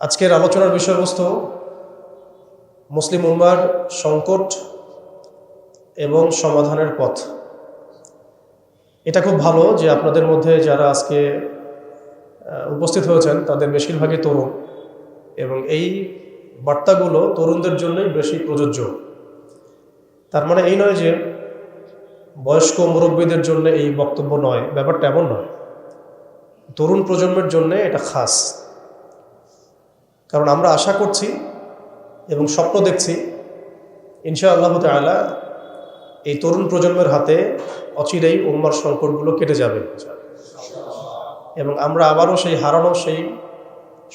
আজকের আলোচনার বিষয়বস্তু মুসলিম উম্মার সংকট এবং সমাধানের পথ। এটা খুব ভালো যে আপনাদের মধ্যে যারা আজকে উপস্থিত হয়েছেন তাদের বেশিরভাগই তরুণ, এবং এই বার্তাগুলো তরুণদের জন্যই বেশি প্রযোজ্য। তার মানে এই নয় যে বয়স্ক মুরব্বীদের জন্য এই বক্তব্য নয়, ব্যাপারটা এমন নয়। তরুণ প্রজন্মের জন্য এটা খাস, কারণ আমরা আশা করছি এবং স্বপ্ন দেখছি ইনশাআল্লাহ তাআলা এই তরুণ প্রজন্মের হাতে অচিরেই উম্মার সংকটগুলো কেটে যাবে এবং আমরা আবারও সেই হারানো সেই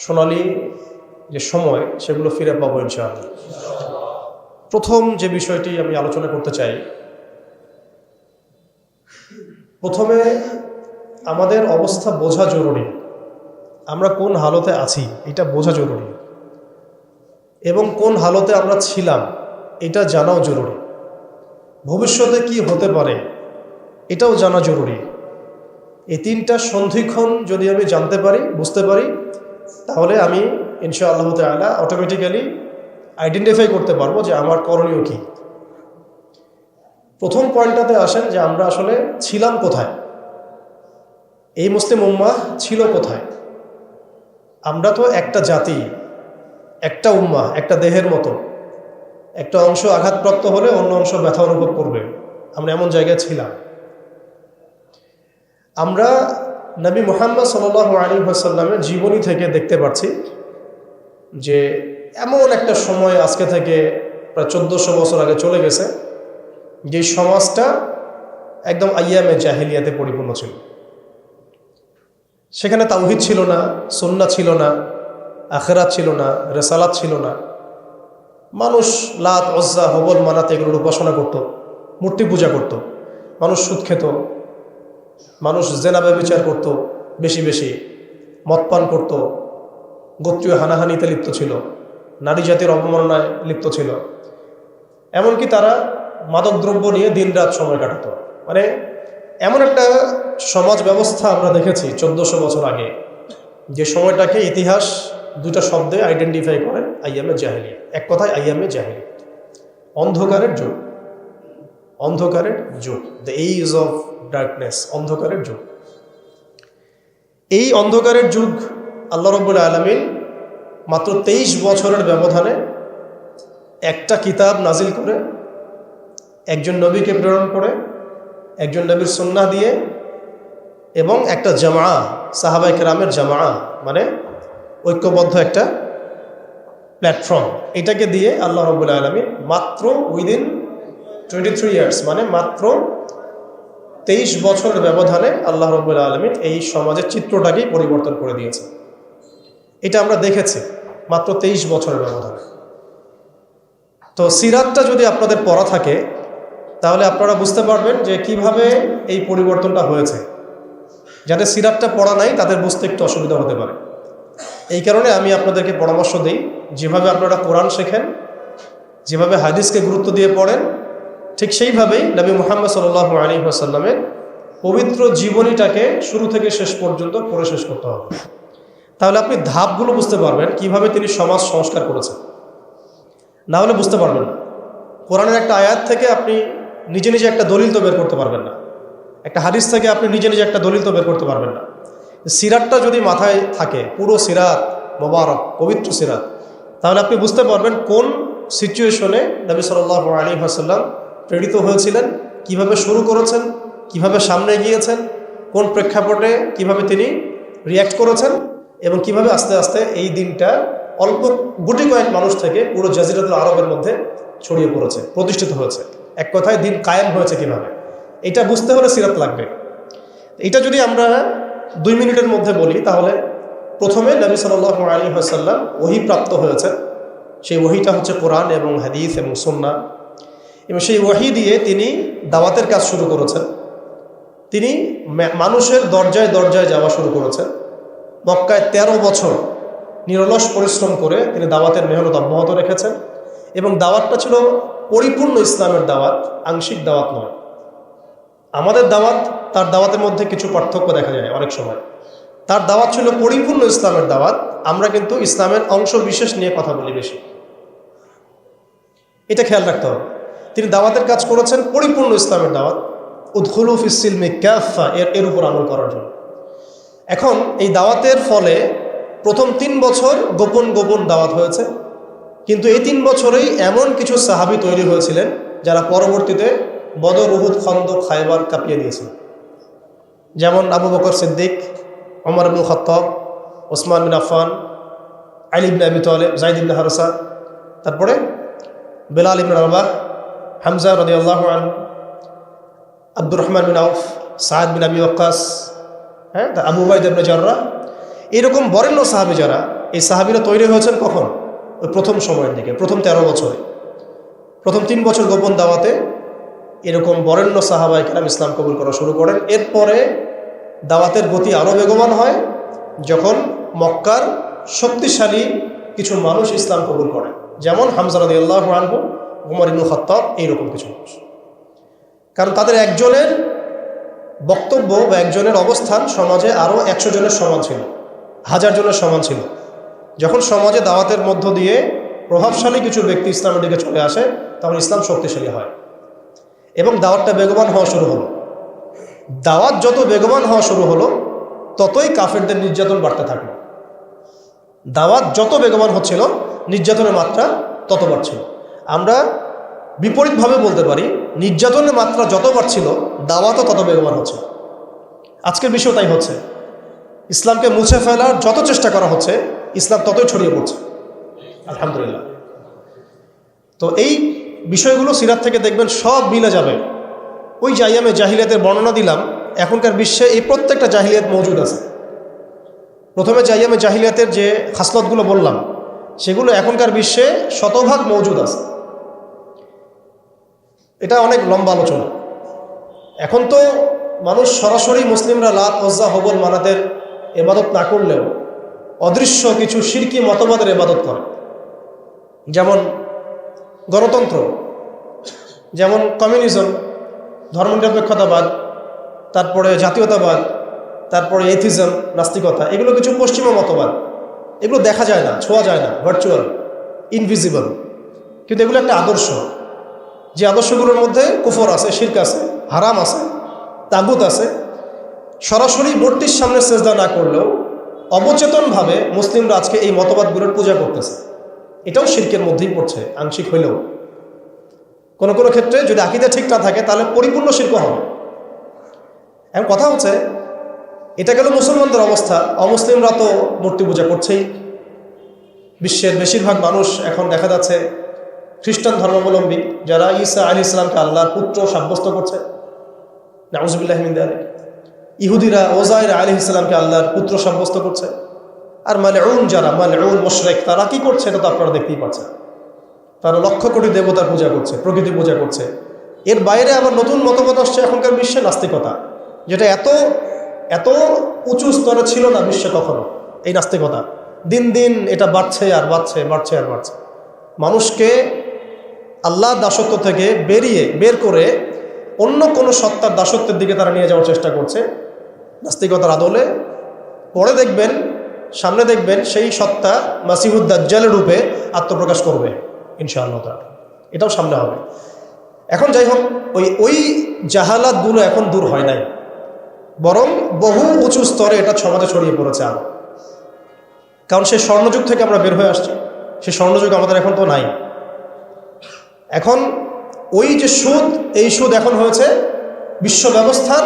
সোনালী যে সময় সেগুলো ফিরে পাবো ইনশাআল্লাহ। প্রথম যে বিষয়টি আমি আলোচনা করতে চাই, প্রথমে আমাদের অবস্থা বোঝা জরুরি। আমরা কোন হালতে আছি এটা বোঝা জরুরি, এবং কোন হালতে আমরা ছিলাম এটা জানাও জরুরি। ভবিষ্যতে কি হতে পারে এটাও জানা জরুরি। এই তিনটা সন্ধিক্ষণ যদি আমি জানতে পারি, বুঝতে পারি, তাহলে আমি ইনশাআল্লাহ তাআলা অটোমেটিক্যালি আইডেন্টিফাই করতে পারবো যে আমার করণীয় কি। প্রথম পয়েন্টটাতে আসেন যে আমরা আসলে ছিলাম কোথায়, এই মুসলিম উম্মাহ ছিল কোথায়। আমরা তো একটা জাতি, একটা উম্মাহ, একটা দেহের মতো। একটা অংশ আঘাতপ্রাপ্ত হলে অন্য অংশ ব্যথা অনুভব করবে। আমরা এমন জায়গায় ছিলাম। আমরা নবী মুহাম্মদ সাল্লাল্লাহু আলাইহি ওয়াসাল্লামের জীবনী থেকে দেখতে পাচ্ছি যে এমন একটা সময় আজকে থেকে প্রায় 1400 বছর আগে চলে গেছে, যে সমাজটা একদম আইয়ামে জাহিলিয়াতে পরিপূর্ণ ছিল। সেখানে তাওহীদ ছিল না, সুন্নাহ ছিল না, আখিরাত ছিল না, রিসালাত ছিল না। মানুষ লাত, উজ্জা, হবল, মানাত এগুলোর উপাসনা করত, মূর্তি পূজা করত। মানুষ সুদ খেত, মানুষ জেনা ব্যভিচার করত, বেশি বেশি মদ পান করত, গোত্রীয় হানাহানিতে লিপ্ত ছিল, নারী জাতির অবমাননায় লিপ্ত ছিল। এমনকি তারা মাদকদ্রব্য নিয়ে দিনরাত সময় কাটাত। মানে এমন একটা সমাজ ব্যবস্থা আমরা দেখেছি 1400 বছর আগে, যে সময়টাকে ইতিহাস দুইটা শব্দে আইডেন্টিফাই করে, আইয়ামে জাহিলিয়া। এক কথায় আইয়ামে জাহিলিয়া, অন্ধকারের যুগ। অন্ধকারের যুগ, দ্য এজ অফ ডার্কনেস, অন্ধকারের যুগ। এই অন্ধকারের যুগ আল্লাহ রাব্বুল আলামিন মাত্র 23 বছরের ব্যবধানে একটা কিতাব নাজিল করে, একজন নবীকে প্রেরণ করে, একজন নবীর সুন্নাহ দিয়ে, এবং একটা জামা, সাহাবায়ে কেরামের জামা, মানে ঐক্যবদ্ধ একটা প্ল্যাটফর্ম, এটাকে দিয়ে আল্লাহ রাব্বুল আলামিন মাত্র উইদিন 23 ইয়ার্স, মানে মাত্র 23 বছরের ব্যবধানে আল্লাহ রাব্বুল আলামিন এই সমাজের চিত্রটাকেই পরিবর্তন করে দিয়েছে। এটা আমরা দেখেছি মাত্র 23 বছরের ব্যবধানে। তো সিরাতটা যদি আপনাদের পড়া থাকে তাহলে আপনারা বুঝতে পারবেন যে কিভাবে এই পরিবর্তনটা হয়েছে। যাদের সিরাতটা পড়া নাই তাদের বুঝতে একটু অসুবিধা হতে পারে। এই কারণে আমি আপনাদেরকে পরামর্শ দিই, যেভাবে আপনারা কোরআন শেখেন, যেভাবে হাদিসকে গুরুত্ব দিয়ে পড়েন, ঠিক সেইভাবেই নবী মুহাম্মদ সাল্লাল্লাহু আলাইহি ওয়াসাল্লামের পবিত্র জীবনীটাকে শুরু থেকে শেষ পর্যন্ত পড়ে শেষ করতে হবে। তাহলে আপনি ধাপগুলো বুঝতে পারবেন কিভাবে তিনি সমাজ সংস্কার করেছেন। না হলে বুঝতে পারবেন না। কোরআনের একটা আয়াত থেকে আপনি নিজে নিজে একটা দলিল তো বের করতে পারবেন না, একটা হাদিস থেকে আপনি নিজে নিজে একটা দলিল তো বের করতে পারবেন না। সিরাতটা যদি মাথায় থাকে, পুরো সিরাত মোবারক, পবিত্র সিরাত, তাহলে আপনি বুঝতে পারবেন কোন সিচুয়েশনে নবী সাল্লাল্লাহু আলাইহি ওয়াসাল্লাম প্রেরিত হয়েছিলেন, কিভাবে শুরু করেছেন, কিভাবে সামনে গিয়েছেন, কোন প্রেক্ষাপটে কিভাবে তিনি রিয়্যাক্ট করেছেন, এবং কিভাবে আস্তে আস্তে এই দিনটা অল্প গুটি কয়েক মানুষ থেকে পুরো জাজিরাতুল আরবের মধ্যে ছড়িয়ে পড়েছে, প্রতিষ্ঠিত হয়েছে। এক কথায় দিন কায়েম হয়েছে কিভাবে, এটা বুঝতে হলে সিরাত লাগবে। এটা যদি আমরা 2 মিনিটের মধ্যে বলি, তাহলে প্রথমে নবী সাল্লাল্লাহু আলাইহি ওয়াসাল্লাম ওহী প্রাপ্ত হয়েছেন। সেই ওহীটা হচ্ছে কোরআন এবং হাদিস এবং সুন্নাহ, এবং সেই ওহী দিয়ে তিনি দাওয়াতের কাজ শুরু করেছেন। তিনি মানুষের দরজায় দরজায় যাওয়া শুরু করেছেন। মক্কায় 13 বছর নিরলস পরিশ্রম করে তিনি দাওয়াতের মেহনত অব্যাহত রেখেছেন, এবং দাওয়াতটা ছিল পরিপূর্ণ ইসলামের দাওয়াত, আংশিক দাওয়াত নয়। আমাদের দাওয়াত, তার দাওয়াতের মধ্যে কিছু পার্থক্য দেখা যায় অনেক সময়। তার দাওয়াত ছিল পরিপূর্ণ ইসলামের দাওয়াত, আমরা কিন্তু ইসলামের অংশ বিশেষ নিয়ে কথা বলি বেশি। এটা খেয়াল রাখতে হবে। তিনি দাওয়াতের কাজ করেছেন পরিপূর্ণ ইসলামের দাওয়াত, উদখুলু ফিস সিলমি কাফা, এর উপর আমল করার জন্য। এখন এই দাওয়াতের ফলে প্রথম 3 বছর গোপন গোপন দাওয়াত হয়েছে, কিন্তু এই 3 বছরেই এমন কিছু সাহাবী তৈরি হয়েছিলেন যারা পরবর্তীতে বদর, উহুদ, খন্দক, খায়বার কাঁপিয়ে দিয়েছিলেন। যেমন আবু বকর সিদ্দিক, ওমর ইবনে খাত্তাব, ওসমান বিন আফফান, আলী ইবনে আবি তালেব, যায়েদ ইবনে হারসা, তারপরে বেলাল ইবনে রাবাহ, হামজা রাদিয়াল্লাহু আনহু, আব্দুর রহমান বিন আউফ, সাদ বিন আবি ওয়াক্কাস, আবু উবাইদা ইবনে জাররাহ, এরকম বরেণ্য সাহাবী যারা, এই সাহাবীরা তৈরি হয়েছেন কখন? ওই প্রথম সময়ের দিকে, প্রথম 13 বছরে। প্রথম 3 বছর গোপন দাওয়াতে এরকম বরেণ্য সাহাবায়ে কেরাম ইসলাম কবুল করা শুরু করেন। এরপরে দাওয়াতের গতি আরও বেগবান হয় যখন মক্কার শক্তিশালী কিছু মানুষ ইসলাম কবুল করেন, যেমন হামজা রাদিয়াল্লাহু আনহু, ওমর ইবনে খাত্তাব, এইরকম কিছু মানুষ। কারণ তাদের একজনের বক্তব্য বা একজনের অবস্থান সমাজে আরও 100 জনের সমান ছিল, 1000 জনের সমান ছিল। যখন সমাজে দাওয়াতের মধ্য দিয়ে প্রভাবশালী কিছু ব্যক্তি ইসলামের দিকে চলে আসে, তখন ইসলাম শক্তিশালী হয় এবং দাওয়াতটা বেগবান হওয়া শুরু হলো। দাওয়াত যত বেগবান হওয়া শুরু হলো, ততই কাফেরদের নির্যাতন বাড়তে থাকলো। দাওয়াত যত বেগবান হচ্ছিল, নির্যাতনের মাত্রা তত বাড়ছিল। আমরা বিপরীতভাবে বলতে পারি, নির্যাতনের মাত্রা যত বাড়ছিল, দাওয়াতও তত বেগবান হচ্ছে। আজকের বিষয় তাই হচ্ছে। ইসলামকে মুছে ফেলার যত চেষ্টা করা হচ্ছে, ইসলাম ততই ছড়িয়ে পড়ছে, আলহামদুলিল্লাহ। তো এই বিষয়গুলো সিরাত থেকে দেখবেন সব মিলে যাবে। ওই যে আইয়ামে জাহিলিয়াতের বর্ণনা দিলাম, এখনকার বিশ্বে এই প্রত্যেকটা জাহিলিয়াত মজুদ আছে। প্রথমে যে আইয়ামে জাহিলিয়াতের যে খাসলতগুলো বললাম, সেগুলো এখনকার বিশ্বে শতভাগ মজুদ আছে। এটা অনেক লম্বা আলোচনা। এখন তো মানুষ সরাসরি মুসলিমরা লাত, উজ্জা, হবল, মানাতের ইবাদত না করলেও অদৃশ্য কিছু শিরকি মতবাদের ইবাদত করে, যেমন গণতন্ত্র, যেমন কমিউনিজম, ধর্মনিরপেক্ষতাবাদ, তারপরে জাতীয়তাবাদ, তারপরে এথিজম, নাস্তিকতা। এগুলো কিছু পশ্চিমা মতবাদ। এগুলো দেখা যায় না, ছোঁয়া যায় না, ভার্চুয়াল, ইনভিজিবল, কিন্তু এগুলো একটা আদর্শ। যে আদর্শগুলোর মধ্যে কুফর আছে, শিরক আছে, হারাম আছে, তাগুত আছে। সরাসরি মূর্তির সামনে সেজদা না করলেও অবচেতনভাবে মুসলিমরা আজকে এই মতবাদগুলোর পূজা করতেছে। এটাও শিরকের মধ্যেই পড়ছে, আংশিক হইলেও। কোনো কোনো ক্ষেত্রে যদি আকীদা ঠিক না থাকে, তাহলে পরিপূর্ণ শিরক হবে। এখন কথা হচ্ছে, এটা গেল মুসলমানদের অবস্থা। অমুসলিমরা তো মূর্তি পূজা করছেই। বিশ্বের বেশিরভাগ মানুষ এখন দেখা যাচ্ছে খ্রিস্টান ধর্মাবলম্বী, যারা ঈসা আলাইহিস সালামকে আল্লাহর পুত্র সাব্যস্ত করছে, নাউযুবিল্লাহি মিন যালিক। ইহুদিরা ওজাইর আলাইহিস সালামকে আল্লাহর পুত্র সাব্যস্ত করছে। আর মালউন যারা, মালউন মুশরিক, তারা কি করছে এটা তো আপনারা দেখতেই পাচ্ছেন। তারা লক্ষ কোটি দেবতার পূজা করছে, প্রকৃতি পূজা করছে। এর বাইরে আবার নতুন মতবাদ আসছে এখনকার বিশ্বে, নাস্তিকতা, যেটা এত এত উঁচু স্তরে ছিল না বিশ্বে কখনো। এই নাস্তিকতা দিন দিন এটা বাড়ছে আর বাড়ছে, বাড়ছে আর বাড়ছে। মানুষকে আল্লাহর দাসত্ব থেকে বের করে অন্য কোনো সত্তার দাসত্বের দিকে তারা নিয়ে যাওয়ার চেষ্টা করছে নাস্তিকতার আদলে। পরে দেখবেন, সামনে দেখবেন সেই সত্তা মাসিহুদ দাজ্জালের রূপে আত্মপ্রকাশ করবে ইনশাআল্লাহ তাআলা। এটাও সামনে হবে। এখন যাই হোক, ওই জাহালাতগুলো এখন দূর হয় নাই, বরং বহু উঁচু স্তরে এটা সমাজে ছড়িয়ে পড়েছে আরো। কারণ সেই স্বর্ণযুগ থেকে আমরা বের হয়ে আসছি, সেই স্বর্ণযুগ আমাদের এখন তো নাই। এখন ওই যে সুদ, এই সুদ এখন হয়েছে বিশ্ব ব্যবস্থার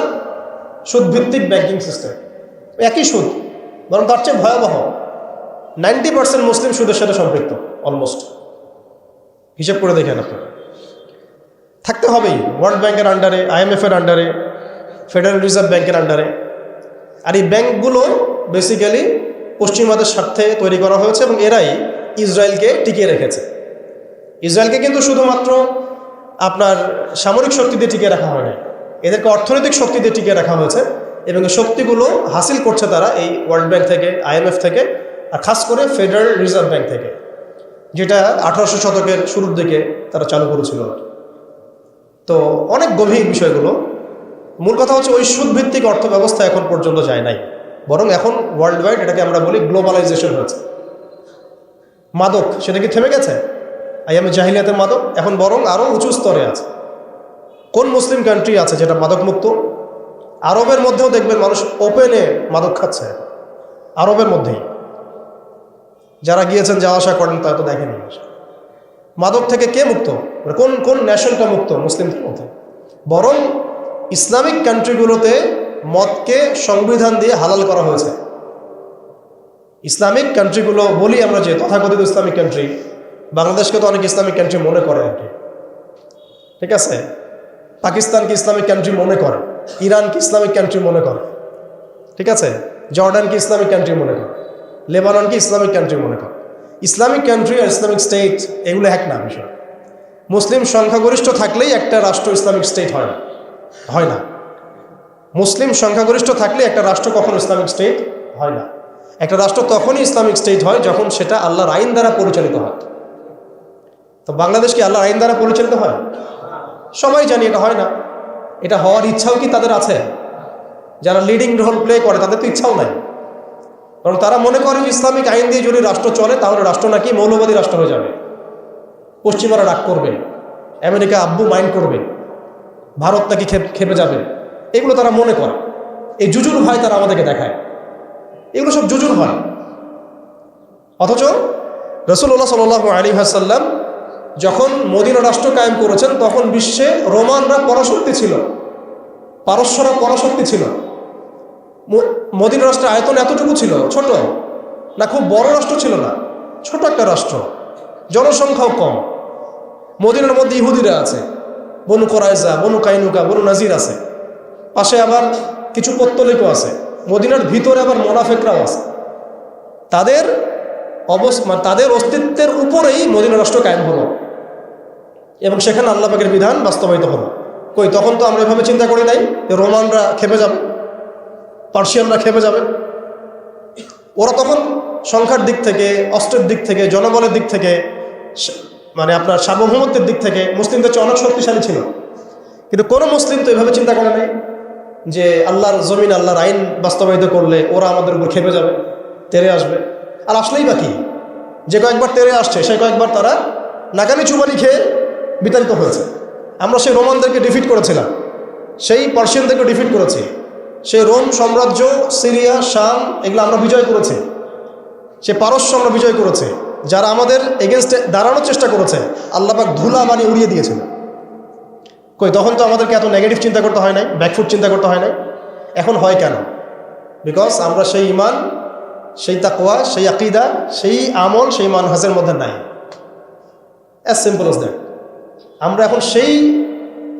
সুদভিত্তিক ব্যাংকিং সিস্টেম। একই সুদ, বরং তার চেয়ে ভয়াবহ। 90% মুসলিম সুদের সাথে সম্পৃক্ত, অলমোস্ট। হিসাব করে দেখেন আপনারা, থাকতে হবেই ওয়ার্ল্ড ব্যাংকের আন্ডারে, IMF-এর আন্ডারে, ফেডারেল রিজার্ভ ব্যাংকের আন্ডারে। আর এই ব্যাংকগুলো বেসিক্যালি পশ্চিমাদের স্বার্থে তৈরি করা হয়েছে এবং এরাই ইসরায়েলকে টিকিয়ে রেখেছে। ইসরায়েলকে কিন্তু শুধুমাত্র আপনার সামরিক শক্তি দিয়ে টিকিয়ে রাখা হয় না, এদেরকে অর্থনৈতিক শক্তি দিয়ে টিকিয়ে রাখা হয়েছে। এবং এই শক্তিগুলো হাসিল করছে তারা এই ওয়ার্ল্ড ব্যাংক থেকে, IMF থেকে, আর খাস করে ফেডারেল রিজার্ভ ব্যাংক থেকে, যেটা 1800 শতকের শুরুর দিকে তারা চালু করেছিল। তো অনেক গভীর বিষয়গুলো। মূল কথা হচ্ছে, ওই সুদভিত্তিক অর্থ ব্যবস্থা এখন পর্যন্ত যায় নাই। বরং এখন ওয়ার্ল্ড ওয়াইড এটাকে আমরা বলি গ্লোবালাইজেশন হয়েছে। মাদক সেটা কি থেমে গেছে? আইয়ামে জাহিলিয়াতের মাদক এখন বরং আরও উঁচু স্তরে আছে। কোন মুসলিম কান্ট্রি আছে যেটা মাদক মুক্ত? আরবের মধ্যেও দেখবেন মানুষ ওপেনে মাদক খাচ্ছে, আরবের মধ্যেই। যারা গিয়েছেন, যাওয়া আসা করেন, তা তো দেখেনি। মাদক থেকে কে মুক্ত? কোন কোন ন্যাশনটা মুক্ত মুসলিমদের মধ্যে? বরং ইসলামিক কান্ট্রিগুলোতে মদকে সংবিধান দিয়ে হালাল করা হয়েছে। ইসলামিক কান্ট্রিগুলো বলি আমরা যে তথাকথিত ইসলামিক কান্ট্রি, বাংলাদেশকে তো অনেক ইসলামিক কান্ট্রি মনে করে আর কি, ঠিক আছে? পাকিস্তানকে ইসলামিক কান্ট্রি মনে করে, ইরানকে ইসলামিক কান্ট্রি মনে করে, ঠিক আছে? জর্ডানকে ইসলামিক কান্ট্রি মনে করে, লেবাননকে ইসলামিক কান্ট্রি মনে করে। ইসলামিক কান্ট্রি আর ইসলামিক স্টেট এগুলো এক না বিষয়। মুসলিম সংখ্যাগরিষ্ঠ থাকলেই একটা রাষ্ট্র ইসলামিক স্টেট হয় না, হয় না। মুসলিম সংখ্যাগরিষ্ঠ থাকলে একটা রাষ্ট্র কখনো ইসলামিক স্টেট হয় না। একটা রাষ্ট্র তখনই ইসলামিক স্টেট হয় যখন সেটা আল্লাহর আইন দ্বারা পরিচালিত হয়। তো বাংলাদেশ কি আল্লাহর আইন দ্বারা পরিচালিত হয়? সবাই জানি এটা হয় না। এটা হওয়ার ইচ্ছাও কি তাদের আছে? যারা লিডিং রোল প্লে করে তাদের তো ইচ্ছাও নাই, কারণ তারা মনে করে ইসলামিক আইন দিয়ে যদি রাষ্ট্র চলে তাহলে রাষ্ট্র নাকি মৌলবাদী রাষ্ট্র হয়ে যাবে, পশ্চিমারা রাগ করবে, আমেরিকা আব্বু মাইন্ড করবে, ভারত নাকি খেপে যাবে। এগুলো তারা মনে করে। এই জুজুর ভয় তারা আমাদেরকে দেখায়। এগুলো সব জুজুর ভয়। অথচ রাসূলুল্লাহ সাল্লাল্লাহু আলাইহি ওয়াসাল্লাম যখন মদিনা রাষ্ট্র কায়েম করেছেন তখন বিশ্বে রোমানরা পরাশক্তি ছিল, পারস্যরা পরাশক্তি ছিল। মদিনা রাষ্ট্রের আয়তন এতটুকু ছিল, ছোট না, খুব বড় রাষ্ট্র ছিল না, ছোট একটা রাষ্ট্র, জনসংখ্যাও কম। মদিনার মধ্যে ইহুদিরা আছে, বনু কোরাইজা, বনু কাইনুকা, বনু নাজির আছে, পাশে আবার কিছু পত্তলিকও আছে, মদিনার ভিতরে আবার মোনাফেকরাও আছে। তাদের তাদের অস্তিত্বের উপরেই মদিনা রাষ্ট্র কায়েম হলো এবং সেখানে আল্লাহ পাকের বিধান বাস্তবায়িত হলো। কই, তখন তো আমরা এভাবে চিন্তা করি নাই যে রোমানরা খেপে যাবে, পার্সিয়ানরা খেপে যাবে। ওরা তখন সংখ্যার দিক থেকে, অস্ত্রের দিক থেকে, জনবলের দিক থেকে, মানে আপনার সার্বভৌমত্বের দিক থেকে মুসলিমদের চেয়ে অনেক শক্তিশালী ছিল। কিন্তু কোনো মুসলিম তো এভাবে চিন্তা করে নাই যে আল্লাহর জমিন, আল্লাহর আইন বাস্তবায়িত করলে ওরা আমাদের উপর খেপে যাবে, তেরে আসবে। আর আসলেই বাকি যে কয়েকবার তেরে আসছে সে কয়েকবার তারা নাকানি চুবানি খেয়ে বিতাড়িত হয়েছে। আমরা সেই রোমানদেরকে ডিফিট করেছিলাম, সেই পার্সিয়ানদেরকে ডিফিট করেছি, সেই রোম সাম্রাজ্য, সিরিয়া, শাম এগুলো আমরা বিজয় করেছি, সে পারস্য আমরা বিজয় করেছি। যারা আমাদের এগেনস্টে দাঁড়ানোর চেষ্টা করেছে আল্লাহ পাক ধুলা বানিয়ে উড়িয়ে দিয়েছিল। কই, তখন তো আমাদেরকে এত নেগেটিভ চিন্তা করতে হয় নাই, ব্যাকফুট চিন্তা করতে হয় নাই। এখন হয় কেন? বিকজ আমরা সেই ইমান, সেই তাকওয়া, সেই আকিদা, সেই আমল, সেই মানহাজের মধ্যে নাই। As simple as that. আমরা এখন সেই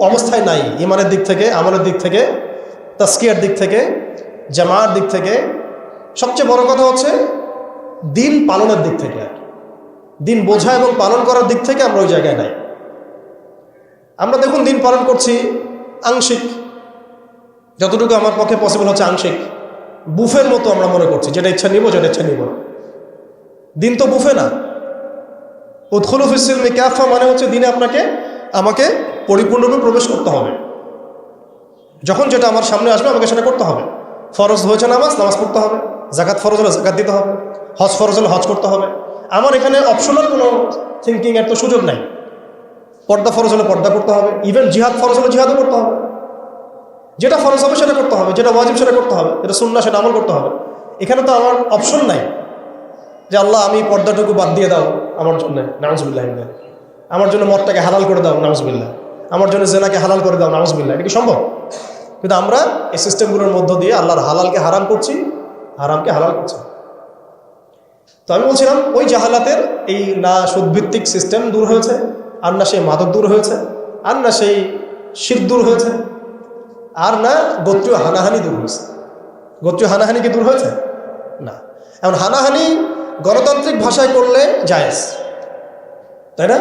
অবস্থায় নাই, ইমানের দিক থেকে, আমলের দিক থেকে, তাসকিয়ার দিক থেকে, জামার দিক থেকে। সবচেয়ে বড় কথা হচ্ছে দিন পালনের দিক থেকে, আর দিন বোঝা এবং পালন করার দিক থেকে আমরা ওই জায়গায় নাই। আমরা দেখুন দিন পালন করছি আংশিক, যতটুকু আমার পক্ষে পসিবল হচ্ছে আংশিক, বুফের মতো আমরা মনে করছি, যেটা ইচ্ছা নিব, যেটা ইচ্ছা নিব না। দিন তো বুফে না। উদখুলু ফিস সিলমি কাফা মানে হচ্ছে দিনে আমাকে পরিপূর্ণরূপে প্রবেশ করতে হবে। যখন যেটা আমার সামনে আসবে আমাকে সেটা করতে হবে। ফরজ হয়েছে নামাজ পড়তে হবে, জাকাত ফরজ হলে জাকাত দিতে হবে, হজ ফরজ হলে হজ করতে হবে। আমার এখানে অপশনাল কোনো থিঙ্কিং এর তো সুযোগ নাই। পর্দা ফরজ হলে পর্দা করতে হবে, ইভেন জিহাদ ফরজ হলে জিহাদও করতে হবে। যেটা ফরজ হবে সেটা করতে হবে, যেটা ওয়াজিব সেটা করতে হবে, যেটা সুন্নাহ সেটা আমল করতে হবে। এখানে তো আমার অপশন নাই যে আল্লাহ আমি পর্দাটুকু বাদ দিয়ে দাও আমার জন্য, নাউজুবিল্লাহ, আমার জন্য মদটাকে হালাল করে দাও, নাউজুবিল্লাহ, আমার জন্য জেনাকে হালাল করে দাও, নাউজুবিল্লাহ। এটা কি সম্ভব? কিন্তু আমরা এই সিস্টেমগুলোর মধ্য দিয়ে আল্লাহর হালালকে হারাম করছি, হারামকে হালাল করছি। তো আমি বলছিলাম ওই জাহালাতের এই না সুদভিত্তিক সিস্টেম দূর হয়েছে, আর না সেই মাদক দূর হয়েছে, আর না সেই শিরক দূর হয়েছে, আর না গোত্রীয় হানাহানি দূর হয়েছে। গোত্রীয় হানাহানি কি দূর হয়েছে? না। এখন হানাহানি গণতান্ত্রিক ভাষায় করলে জায়েজ, তাই না?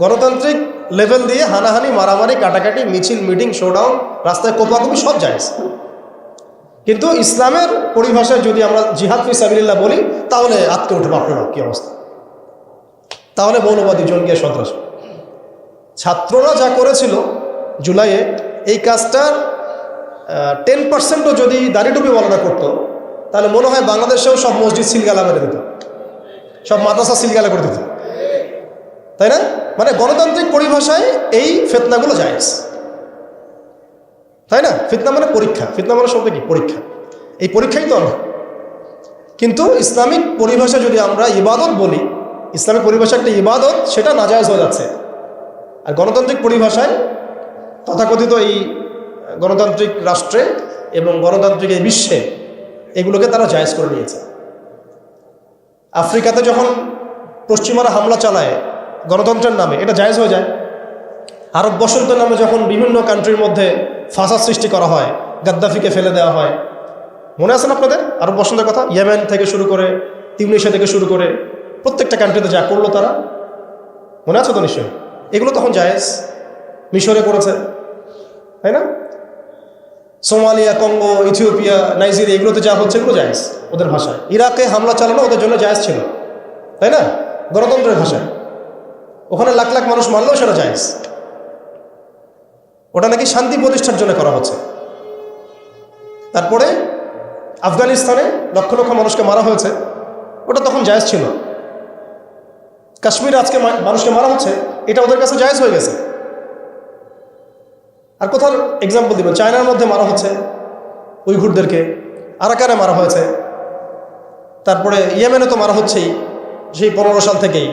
গণতান্ত্রিক লেভেল দিয়ে হানাহানি, মারামারি, কাটাকাটি, মিছিল, মিটিং, শোডাউন, রাস্তায় কোপাকুপি সব জায়েজ। কিন্তু ইসলামের পরিভাষায় যদি আমরা জিহাদ ফি সাবিলিল্লাহ বলি তাহলে আটকে উঠে বাপরে বাপ কি অবস্থা, তাহলে মৌলবাদী জঙ্গি সন্ত্রাস। ছাত্ররা যা করেছিল জুলাইয়ে, এই কাজটার 10%ও যদি দাড়ি টুপি বলাটা করতো তাহলে মনে হয় বাংলাদেশেও সব মসজিদ সিলগালা মেরে দিত, সব মাদ্রাসা সিলগালা করে দিত, তাই না? মানে গণতান্ত্রিক পরিভাষায় এই ফিতনাগুলো জায়েজ, তাই না? ফিতনা মানে পরীক্ষা, ফিতনা মানে শব্দ কি? পরীক্ষা। এই পরীক্ষাই তো আমরা, কিন্তু ইসলামিক পরিভাষা যদি আমরা ইবাদত বলি, ইসলামিক পরিভাষা একটা ইবাদত, সেটা নাজায়েজ হয়ে যাচ্ছে। আর গণতান্ত্রিক পরিভাষায় তথাকথিত এই গণতান্ত্রিক রাষ্ট্রে এবং গণতান্ত্রিক এই বিশ্বে এগুলোকে তারা জায়েজ করে নিয়েছে। আফ্রিকাতে যখন পশ্চিমারা হামলা চালায় গণতন্ত্রের নামে, এটা জায়েজ হয়ে যায়। আরব বসন্তের নামে যখন বিভিন্ন কান্ট্রির মধ্যে ফাসাদ সৃষ্টি করা হয়, গাদ্দাফিকে ফেলে দেওয়া হয়, মনে আছে না আপনাদের আরব বসন্তের কথা? ইয়েমেন থেকে শুরু করে তিউনিসিয়া থেকে শুরু করে প্রত্যেকটা কান্ট্রিতে যা করলো তারা, মনে আছে তো নিশ্চয়ই? এগুলো তখন জায়েজ। মিশরে করেছে, তাই না? সোমালিয়া, কঙ্গো, ইথিওপিয়া, নাইজেরিয়া, এগুলোতে যা হচ্ছে এগুলো জায়েজ ওদের ভাষায়। ইরাকে হামলা চালানো ওদের জন্য জায়েজ ছিল, তাই না? গণতন্ত্রের ভাষায়। ওখানে লাখ লাখ মানুষ মারলেও সেটা জায়েজ। ওটা নাকি শান্তি প্রতিষ্ঠার জন্য করা হচ্ছে। তারপরে আফগানিস্তানে লক্ষ লক্ষ মানুষকে মারা হয়েছে, ওটা তখন জায়েজ ছিল। কাশ্মীরে আজকে মানুষকে মারা হচ্ছে, এটা ওদের কাছে জায়েজ হয়ে গেছে। আর কোথাও এক্সাম্পল দিবেন? চায়নার মধ্যে মারা হচ্ছে উইঘুরদেরকে, আরাকানে মারা হয়েছে, তারপরে ইয়েমেনে তো মারা হচ্ছেই সেই 15 সাল থেকেই,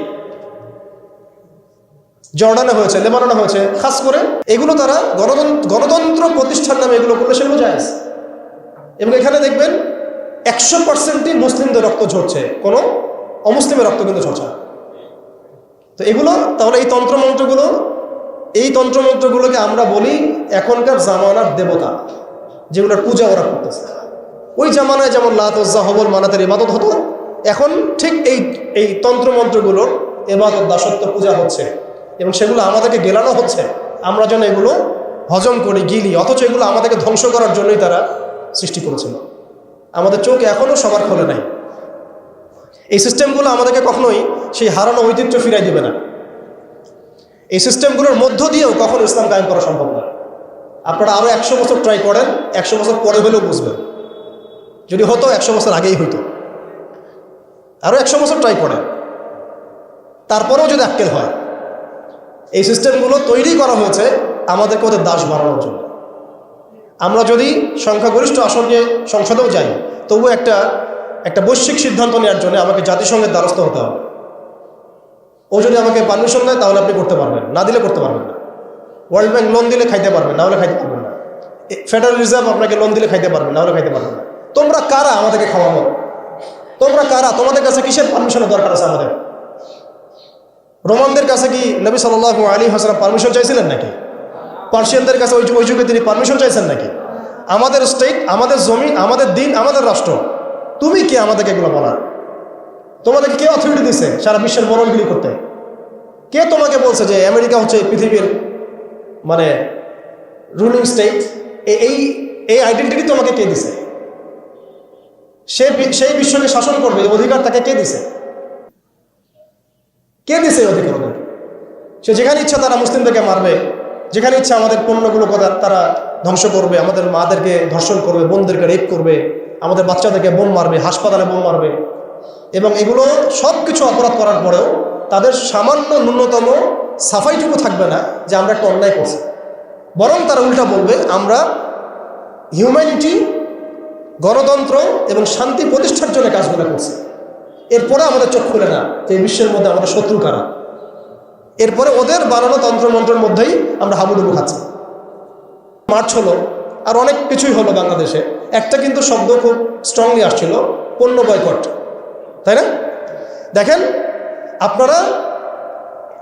জর্ডানে হয়েছে, লেবাননে হয়েছে। খাস করে এগুলো তারা গণতন্ত্র প্রতিষ্ঠার নামে এগুলো করলে সেগুলো জায়েজ। এবং এখানে দেখবেন 100%ই মুসলিমদের রক্ত ঝরছে, কোনো অমুসলিমের রক্ত কিন্তু ঝরছে না। তো এগুলো তাহলে এই তন্ত্রমন্ত্রগুলোকে আমরা বলি এখনকার জামানার দেবতা, যেগুলোর পূজা ওরা করতেছে। ওই জামানায় যেমন লাত, উজ্জা, হবল, মানাতের ইবাদত হতো, এখন ঠিক এই তন্ত্রমন্ত্রগুলোর ইবাদত, দাসত্ব, পূজা হচ্ছে এবং সেগুলো আমাদেরকে গেলানো হচ্ছে, আমরা যেন এগুলো হজম করি, গিলি। অথচ এগুলো আমাদেরকে ধ্বংস করার জন্যই তারা সৃষ্টি করেছিল। আমাদের চোখ এখনও সবার খোলে নাই। এই সিস্টেমগুলো আমাদেরকে কখনোই সেই হারানো ঐতিহ্য ফিরাই দিবে না। এই সিস্টেমগুলোর মধ্য দিয়েও কখনো ইসলাম কায়েম করা সম্ভব না। আপনারা আরও 100 বছর ট্রাই করেন, 100 বছর পরে হলেও বুঝবেন। যদি হতো 100 বছর আগেই হইতো। আরও 100 বছর ট্রাই করেন, তারপরেও যদি আক্কেল হয়। এই সিস্টেমগুলো তৈরি করা হয়েছে আমাদেরকে ওদের দাস বানানোর জন্য। আমরা যদি সংখ্যাগরিষ্ঠ আসন নিয়ে সংসদেও যাই, তবু একটা বৈশ্বিক সিদ্ধান্ত নেওয়ার জন্য আমাকে জাতিসংঘের দ্বারস্থ হতে হবে। ও যদি আমাকে পারমিশন দেয় তাহলে আপনি করতে পারবেন, না দিলে করতে পারবেন না। ওয়ার্ল্ড ব্যাংক লোন দিলে খাইতে পারবেন, না হলে খাইতে পারবেন না। ফেডারেল রিজার্ভ আপনাকে লোন দিলে খাইতে পারবেন, না হলে খাইতে পারবেন না। তোমরা কারা আমাদেরকে খাওয়ানো? তোমরা কারা? তোমাদের কাছে কিসের পারমিশনের দরকার আছে আমাদের? রোমানদের কাছে কি নবী সাল্লাল্লাহু আলাইহি ওয়াসাল্লাম পারমিশন চাইছিলেন নাকি? পার্সিয়ানদের কাছে ওই যুগে তিনি পারমিশন চাইছেন নাকি? আমাদের স্টেট, আমাদের জমি, আমাদের দিন, আমাদের রাষ্ট্র, তুমি কি আমাদেরকে এগুলো বলার? তোমাদেরকে কে অথরিটি দিছে সারা বিশ্বের মরণগিরি করতে? কে তোমাকে বলছে যে আমেরিকা হচ্ছে পৃথিবীর মানে রুলিং স্টেট? এই আইডেন্টিটি তোমাকে কে দিছে? সেই বিশ্বকে শাসন করবে এই অধিকার তাকে কে দিছে? কে দিছে এই অধিকার ওদেরকে? সে যেখানে ইচ্ছা তারা মুসলিমদেরকে মারবে, যেখানে ইচ্ছা আমাদের পণ্যগুলো তারা ধ্বংস করবে, আমাদের মাদেরকে ধর্ষণ করবে, বোনদেরকে রেপ করবে, আমাদের বাচ্চাদেরকে বোম মারবে, হাসপাতালে বোম মারবে। এবং এগুলো সব কিছু অপরাধ করার পরেও তাদের সামান্য ন্যূনতম সাফাইটুকু থাকবে না যে আমরা একটা অন্যায় করছি। বরং তারা উল্টা বলবে আমরা হিউম্যানিটি, গণতন্ত্র এবং শান্তি প্রতিষ্ঠার জন্য কাজগুলো করছি। এরপরে আমাদের চোখ খুলে না যে এই বিশ্বের মধ্যে আমাদের শত্রু কারা। এরপরে ওদের বানানো তন্ত্রমন্ত্রের মধ্যেই আমরা হাবুডুবু খাচ্ছি। মার্চ হলো, আর অনেক কিছুই হলো বাংলাদেশে। একটা কিন্তু শব্দ খুব স্ট্রংলি আসছিল, পণ্য বয়কট, তাই না? দেখেন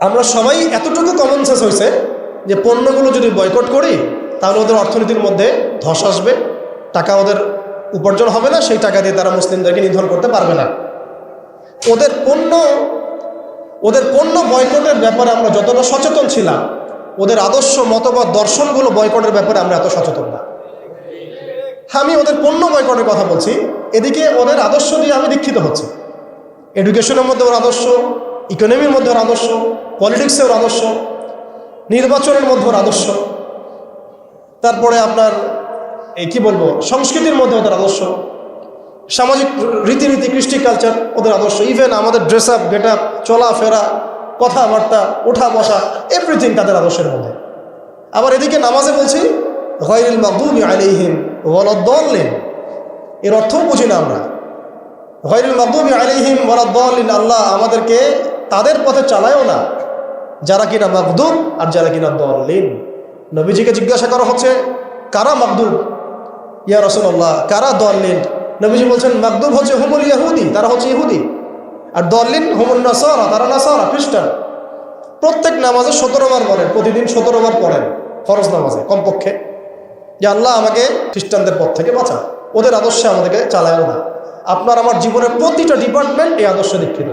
আমরা সবাই এতটুকু কমন সেন্স হয়েছে যে পণ্যগুলো যদি বয়কট করি তাহলে ওদের অর্থনীতির মধ্যে ধস আসবে, টাকা ওদের উপার্জন হবে না, সেই টাকা দিয়ে তারা মুসলিমদেরকে নিধন করতে পারবে না। ওদের পণ্য বয়কটের ব্যাপারে আমরা যতটা সচেতন ছিলাম, ওদের আদর্শ, মতবাদ, দর্শনগুলো বয়কটের ব্যাপারে আমরা এত সচেতন না। আমি ওদের পণ্য বয়কটের কথা বলছি, এদিকে ওদের আদর্শ দিয়ে আমি দীক্ষিত হচ্ছি। এডুকেশনের মধ্যে ওর আদর্শ, ইকোনমির মধ্যে ওর আদর্শ, পলিটিক্সে ওর আদর্শ, নির্বাচনের মধ্যে ওর আদর্শ, তারপরে আপনার কি বলবো, সংস্কৃতির মধ্যে ওদের আদর্শ। সামাজিক রীতিনীতি, কৃষ্টি কালচার ওদের আদর্শ, ইভেন আমাদের ড্রেস আপ, গেট আপ, চলাফেরা, কথাবার্তা, ওঠা বসা, এভরিথিং তাদের আদর্শের মধ্যে। আবার এদিকে নামাজে বলছি গায়রিল মাগদুবি আলাইহিম ওয়ালাদ-দাল্লিন, এর অর্থও বুঝি না আমরা। গায়রিল মাগদুবি আলাইহিম ওয়ালাদ-দাল্লিন, আল্লাহ আমাদেরকে তাদের পথে চালায়ও না যারা কিনা মাগদুব আর যারা কিনা দাল্লিন। নবীজিকে জিজ্ঞাসা করা হচ্ছে কারা মাগদুব ইয়া রাসূলুল্লাহ, কারা দাল্লিন? নবীজি বলছেন মাগদুব হচ্ছে হুমুল ইহুদি, তারা হচ্ছে ইহুদি, আর দাল্লিন হুমুন নাসারা, তারা নাসারা, খ্রিস্টান। প্রত্যেক নামাজে 17 বার পড়েন, প্রতিদিন 17 বার পড়েন ফরজ নামাজে কমপক্ষে, যে আল্লাহ আমাকে খ্রিস্টানদের পথ থেকে বাঁচান, ওদের আদর্শে আমাদেরকে চালায়ও না। আপনার আমার জীবনের প্রতিটা ডিপার্টমেন্ট এই আদর্শে দীক্ষিত।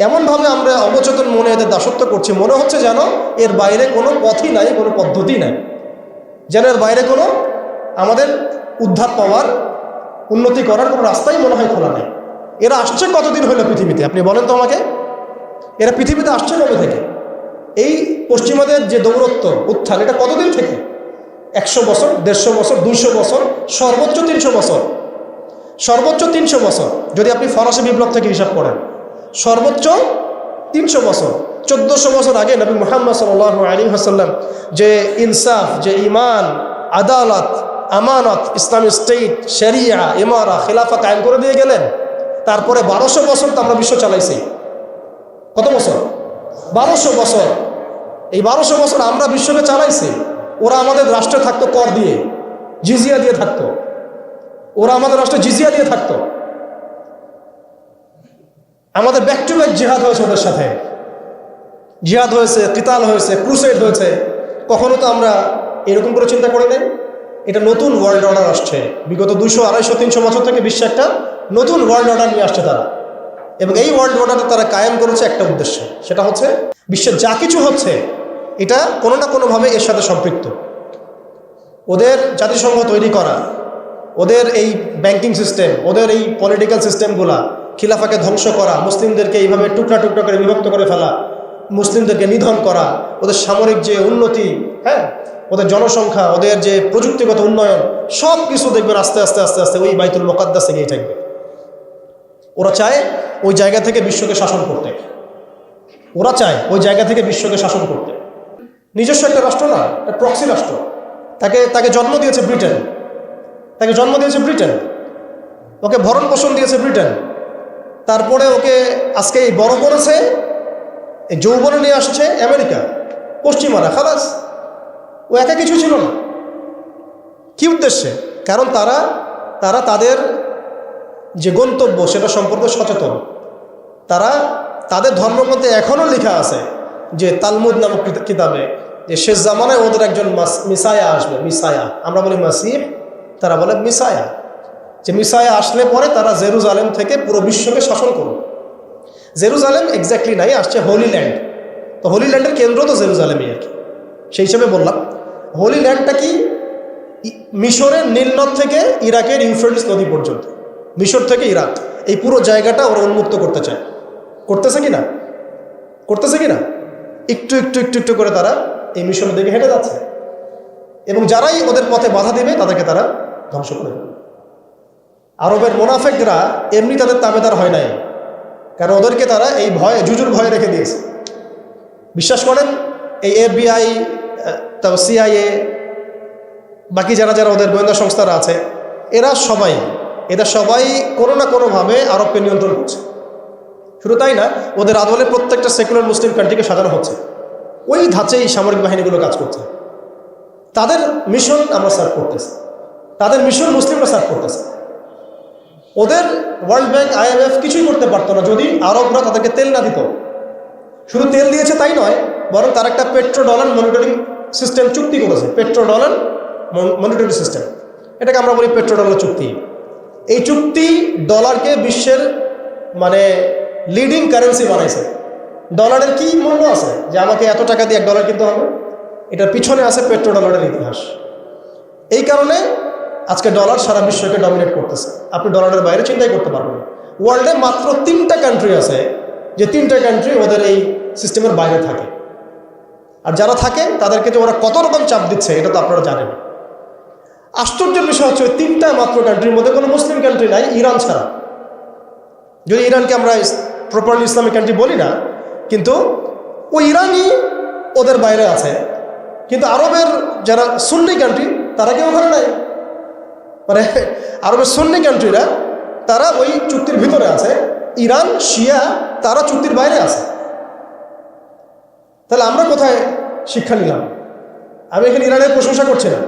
এমনভাবে আমরা অবচেতন মনে এদের দাসত্ব করছি, মনে হচ্ছে যেন এর বাইরে কোনো পথই নাই, কোনো পদ্ধতি নাই, যেন এর বাইরে কোনো আমাদের উদ্ধার পাওয়ার, উন্নতি করার কোনো রাস্তাই মনে হয় খোলা নেই। এরা আসছে কতদিন হলো পৃথিবীতে, আপনি বলেন তো আমাকে? এরা পৃথিবীতে আসছে কবে থেকে? এই পশ্চিমাদের যে দৌরত্ব, উত্থান, এটা কতদিন থেকে? 100 বছর, 150 বছর, 200 বছর, সর্বোচ্চ 300 বছর, সর্বোচ্চ 300 বছর। যদি আপনি ফরাসি বিপ্লব থেকে হিসাব করেন, সর্বোচ্চ 300 বছর। 1400 বছর আগে নবী মুহাম্মদ সাল্লাল্লাহু আলাইহি ওয়াসাল্লাম যে ইনসাফ, যে ঈমান, আদালত, আমানত, ইসলামিক স্টেট, শরিয়া, ইমারা, খিলাফা কায়েম করে দিয়ে গেলেন। তারপরে 1200 বছর তো আমরা বিশ্ব চালাইছি। কত বছর? 1200 বছর। এই 1200 বছর আমরা বিশ্বকে চালাইছি। ওরা আমাদের রাষ্ট্রে থাকতো কর দিয়ে, জিজিয়া দিয়ে থাকতো। ওরা আমাদের রাষ্ট্রে জিজিয়া দিয়ে থাকতো। আমাদের ব্যাক টু ব্যাক জিহাদ হয়েছে ওদের সাথে, জিহাদ হয়েছে, কিতাল হয়েছে, ক্রুসেড হয়েছে। কখনো তো আমরা এরকম করে চিন্তা করি নাই। এটা নতুন ওয়ার্ল্ড অর্ডার আসছে, বিগত 200, 250, 300 বছর থেকে বিশ্বে একটা নতুন ওয়ার্ল্ড অর্ডার নিয়ে আসছে তারা। এবং এই ওয়ার্ল্ড অর্ডারে তারা কায়েম করেছে একটা উদ্দেশ্যে, সেটা হচ্ছে বিশ্বের যা কিছু হচ্ছে এটা কোনো না কোনোভাবে এর সাথে সম্পৃক্ত। ওদের জাতিসংঘ তৈরি করা, ওদের এই ব্যাংকিং সিস্টেম, ওদের এই পলিটিক্যাল সিস্টেমগুলা, খিলাফাকে ধ্বংস করা, মুসলিমদেরকে এইভাবে টুকরা টুকরা করে বিভক্ত করে ফেলা, মুসলিমদেরকে নিধন করা, ওদের সামরিক যে উন্নতি, হ্যাঁ, ওদের জনসংখ্যা, ওদের যে প্রযুক্তিগত উন্নয়ন, সব কিছু দেখবেন আস্তে আস্তে আস্তে আস্তে ওই বাইতুল মুকাদ্দাসে গিয়ে থাকবে। ওরা চায় ওই জায়গা থেকে বিশ্বকে শাসন করতে, ওরা চায় ওই জায়গা থেকে বিশ্বকে শাসন করতে। নিজস্ব একটা রাষ্ট্র না, একটা প্রক্সি রাষ্ট্র। তাকে জন্ম দিয়েছে ব্রিটেন, তাকে জন্ম দিয়েছে ব্রিটেন, ওকে ভরণ পোষণ দিয়েছে ব্রিটেন। তারপরে ওকে আজকে এই বড় করেছে, এই যৌবনে নিয়ে আসছে আমেরিকা, পশ্চিমারা। খালাস, ও একা কিছু ছিল না। কি উদ্দেশ্যে? কারণ তারা তাদের যে গন্তব্য সেটা সম্পর্কে সচেতন। তাদের ধর্মগ্রন্থে এখনও লেখা আছে যে তালমুদ নামক কিতাবে, যে শেষ জামানায় ওদের একজন মিসায়া আসবে। মিসায়া, আমরা বলি মাসিহ, তারা বলে মিসায়া। যে মিসায়া আসলে পরে তারা জেরুজালেম থেকে পুরো বিশ্বকে শাসন করবে। জেরুজালেম এক্স্যাক্টলি নাই, আসছে হোলি ল্যান্ড। তো হোলি ল্যান্ডের কেন্দ্র তো জেরুজালেমই আর কি। সেই হিসেবে বললাম হোলি ল্যান্ডটা কি, মিশরের নীলনদ থেকে ইরাকের ইউফ্রেটিস নদী পর্যন্ত, মিশর থেকে ইরাক, এই পুরো জায়গাটা ওরা উন্মুক্ত করতে চায়। করতেছে কিনা? করতেছে কিনা? একটু একটু একটু একটু করে তারা এই মিশনের দিকে হেঁটে যাচ্ছে। এবং যারাই ওদের পথে বাধা দেবে তাদেরকে তারা ধ্বংস করে দেবে। আরবের মুনাফিকরা এমনি তাদের তাবেদার হয় নাই, কারণ ওদেরকে তারা এই ভয়ে, জুজুর ভয়ে রেখে দিয়েছে। বিশ্বাস করেন, এই FBI, তারপর CIA, বাকি যারা যারা ওদের গোয়েন্দা সংস্থারা আছে, এরা সবাই কোনো না কোনোভাবে আরবকে নিয়ন্ত্রণ করছে। শুধু তাই না, ওদের আদলে প্রত্যেকটা সেকুলার মুসলিম কান্ট্রিকে সাজানো হচ্ছে। ওই ধাঁচেই সামরিক বাহিনীগুলো কাজ করছে। তাদের মিশন আমরা সার্ভ করতেছি, তাদের মিশন মুসলিমরা সার্ভ করতেছে। ওদের ওয়ার্ল্ড ব্যাংক, IMF কিছুই করতে পারতো না যদি আরবরা তাদেরকে তেল না দিত। শুধু তেল দিয়েছে তাই নয়, বরং তার একটা পেট্রো ডলার মনিটরিং সিস্টেম চুক্তি করেছে। পেট্রো ডলার মনিটরিং সিস্টেম, এটাকে আমরা বলি পেট্রো ডলার চুক্তি। এই চুক্তি ডলারকে বিশ্বের মানে লিডিং কারেন্সি বানাইছে। ডলারের কি মূল্য আছে যে আমাকে এত টাকা দিয়ে 1 ডলার কিনতে হবে? এটার পিছনে আছে পেট্রো ডলারের ইতিহাস। এই কারণে আজকে ডলার সারা বিশ্বকে ডমিনেট করতেছে। আপনি ডলারের বাইরে চিন্তাই করতে পারবেন না। ওয়ার্ল্ডে মাত্র 3টা কান্ট্রি আছে যে 3টা কান্ট্রি ওদের এই সিস্টেমের বাইরে থাকে। আর যারা থাকে তাদেরকে যে ওরা কত রকম চাপ দিচ্ছে এটা তো আপনারা জানেন। আশ্চর্যের বিষয় হচ্ছে ওই 3টা মাত্র কান্ট্রির মধ্যে কোনো মুসলিম কান্ট্রি নাই ইরান ছাড়া। যদি ইরানকে আমরা প্রপারলি ইসলামিক কান্ট্রি বলি না, কিন্তু ওই ইরানই ওদের বাইরে আছে। কিন্তু আরবের যারা সুন্নি কান্ট্রি তারা কেউ ওখানে নাই। মানে আরবের সুন্নি কান্ট্রিরা তারা ওই চুক্তির ভিতরে আছে, ইরান শিয়া তারা চুক্তির বাইরে আছে। তাহলে আমরা কোথায় শিক্ষা নিলাম? আমি এখানে ইরানের প্রশংসা করছি না,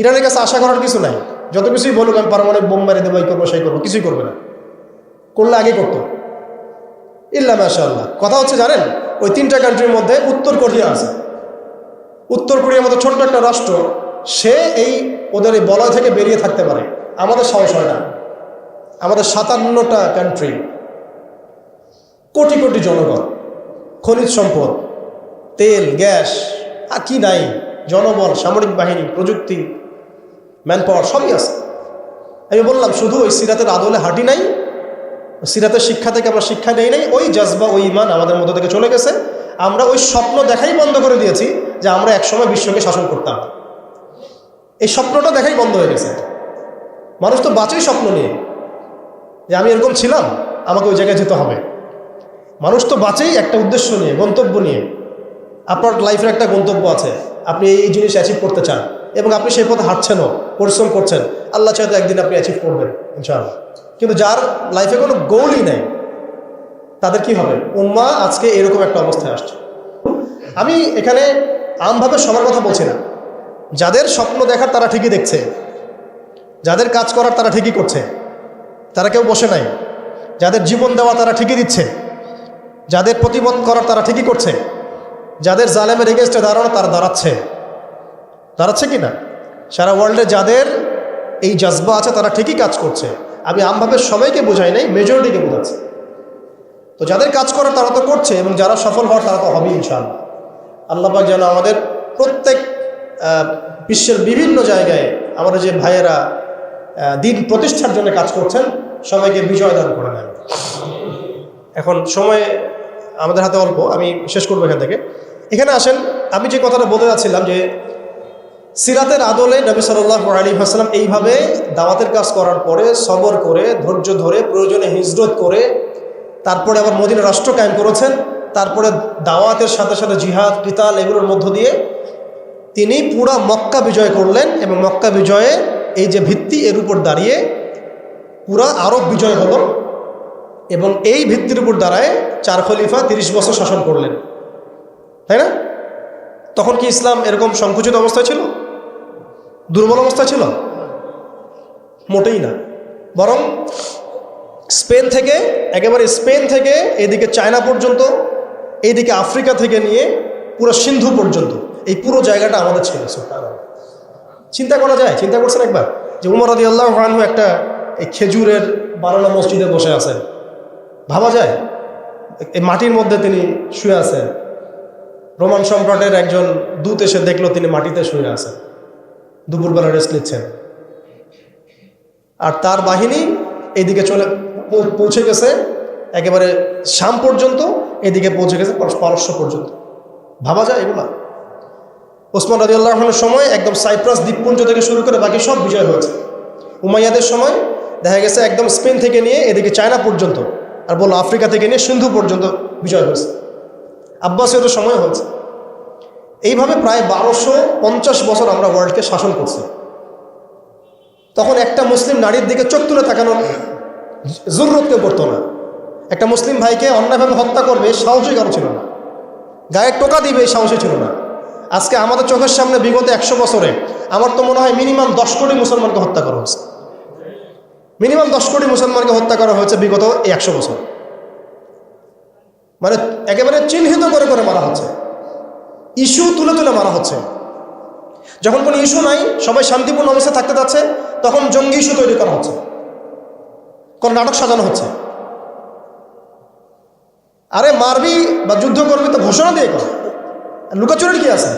ইরানের কাছে আশা করার কিছু নাই। যত কিছুই বলুক আমি পারমাণবিক বোম মেরে দেবো, এই করবো সেই করবো, কিছুই করবে না। করলে আগে করতো ইল্লা মাশাআল্লাহ। কথা হচ্ছে জানেন, ওই 3টা কান্ট্রির মধ্যে উত্তর কোরিয়া আছে। উত্তর কোরিয়ার মতো ছোট্ট একটা রাষ্ট্র, সে এই ওদের এই বলয় থেকে বেরিয়ে থাকতে পারে, আমাদের সাহস হয় না। আমাদের 57টা কান্ট্রি, কোটি কোটি জনগণ, খনিজ সম্পদ, তেল গ্যাস, আর কি নাই, জনবল, সামরিক বাহিনী, প্রযুক্তি, ম্যান পাওয়ার সবই আছে। আমি বললাম শুধু ওই সিরাতের আদলে হাঁটি নাই, সিরাতের শিক্ষা থেকে আমরা শিক্ষা নেই নাই, ওই জজবা ওই ইমান আমাদের মধ্যে থেকে চলে গেছে। আমরা ওই স্বপ্ন দেখাই বন্ধ করে দিয়েছি যে আমরা একসময় বিশ্বকে শাসন করতাম। এই স্বপ্নটা দেখাই বন্ধ হয়ে গেছে। মানুষ তো বাঁচেই স্বপ্ন নিয়ে যে আমি এরকম ছিলাম, আমাকে ওই জায়গায় যেতে হবে। মানুষ তো বাঁচেই একটা উদ্দেশ্য নিয়ে, গন্তব্য নিয়ে। আপনার লাইফের একটা গন্তব্য আছে, আপনি এই জিনিস অ্যাচিভ করতে চান এবং আপনি সেই পথে হাঁটছেনও, পরিশ্রম করছেন। আল্লাহ চাইতে একদিন আপনি অ্যাচিভ করবেন ইনশাআল্লাহ। কিন্তু যার লাইফে কোনো গোলই নেই, তাদের কি হবে? উম্মাহ আজকে এরকম একটা অবস্থায় আসছে। আমি এখানে আমভাবে সবার কথা বলছি না। যাদের স্বপ্ন দেখার তারা ঠিকই দেখছে, যাদের কাজ করার তারা ঠিকই করছে, তারা কেউ বসে নাই। যাদের জীবন দেওয়া তারা ঠিকই দিচ্ছে, যাদের প্রতিবাদ করার তারা ঠিকই করছে, যাদের জালেমের এগেনস্টে দাঁড়ানো তারা দাঁড়াচ্ছে কি না? সারা ওয়ার্ল্ডে যাদের এই জজবা আছে তারা ঠিকই কাজ করছে। আমি আমভাবে সবাইকে বোঝাই নাই, মেজরিটিকে বোঝাচ্ছি। তো যাদের কাজ করার তারা তো করছে, এবং যারা সফল হওয়ার তারা তো হবে ইনশাআল্লাহ। আল্লাহ পাক যেন আমাদের প্রত্যেক বিশ্বের বিভিন্ন জায়গায় আমাদের যে ভাইয়েরা দিন প্রতিষ্ঠার জন্য কাজ করছেন, সবাইকে বিজয় দান করে নেন। এখন সময় আমাদের হাতে অল্প, আমি শেষ করবো এখান থেকে। এখানে আসেন, আমি যে কথাটা বলতে যাচ্ছিলাম যে সিরাতের আদলে নবী সাল্লাল্লাহু আলাইহি ওয়াসাল্লাম এইভাবে দাওয়াতের কাজ করার পরে সবর করে, ধৈর্য ধরে, প্রয়োজনে হিজরত করে, তারপরে আবার মদিনা রাষ্ট্র কায়েম করেছেন। তারপরে দাওয়াতের সাথে সাথে জিহাদ, কিতাল, এগুলোর মধ্য দিয়ে তিনি পুরা মক্কা বিজয় করলেন। এবং মক্কা বিজয়ে এই যে ভিত্তি, এর উপর দাঁড়িয়ে পুরা আরব বিজয় হলো। এবং এই ভিত্তির উপর দাঁড়ায় 4 খলিফা 30 বছর শাসন করলেন, তাই না? তখন কি ইসলাম এরকম সংকুচিত অবস্থায় ছিল, দুর্বল অবস্থায় ছিল? মোটেই না। বরং স্পেন থেকে এদিকে চায়না পর্যন্ত, এইদিকে আফ্রিকা থেকে নিয়ে পুরো সিন্ধু পর্যন্ত, এই পুরো জায়গাটা আমাদের ছিল। চিন্তা করা যায়? চিন্তা করছেন একবার যে উমর রাদিয়াল্লাহু আনহু একটা এই খেজুরের বানানো মসজিদে বসে আছেন? ভাবা যায়? এই মাটির মধ্যে তিনি শুয়ে আছেন। রোমান সম্রাটের একজন দূত এসে দেখলো তিনি মাটিতে শুয়ে আছেন, দুপুরবেলা রেস্ট নিচ্ছেন। আর তার বাহিনী এইদিকে পৌঁছে গেছে একেবারে শাম পর্যন্ত, এদিকে পৌঁছে গেছে পারস্য পর্যন্ত। ভাবা যায় এগুলা? ওসমান রাদিয়াল্লাহু আনহুর সময় একদম সাইপ্রাস দ্বীপপুঞ্জ থেকে শুরু করে বাকি সব বিজয় হয়েছে। উমাইয়াদের সময় দেখা গেছে একদম স্পেন থেকে নিয়ে এদিকে চায়না পর্যন্ত, আর বললো আফ্রিকা থেকে নিয়ে সিন্ধু পর্যন্ত বিজয় হয়েছে। আব্বাসীয়দের সময় হয়েছে। এইভাবে প্রায় 1250 বছর আমরা ওয়ার্ল্ডকে শাসন করছি। তখন একটা মুসলিম নারীর দিকে চোখ তুলে তাকানোর জরুরত কেউ করতো না। একটা মুসলিম ভাইকে অন্যায়ভাবে হত্যা করবে সাহসই কারো ছিল না, গায়ে টোকা দিবে এই সাহসই ছিল না। আজকে আমাদের চোখের সামনে বিগত 100 বছরে আমার তো মনে হয় মিনিমাম 10 কোটি মুসলমানকে হত্যা করা হয়েছে। মিনিমাম 10 কোটি মুসলমানকে হত্যা করা হয়েছে বিগত এই 100 বছর। মানে একেবারে চিহ্নিত করে করে মারা হচ্ছে, ইস্যু তুলে তুলে মারা হচ্ছে। যখন কোনো ইস্যু নাই, সবাই শান্তিপূর্ণ অবস্থায় থাকতে যাচ্ছে, তখন জঙ্গি ইস্যু তৈরি করা হচ্ছে, কোন নাটক সাজানো হচ্ছে। আরে মারবি বা যুদ্ধ করবি তো ঘোষণা দিয়ে কর, লুকাচুরির কি আছে?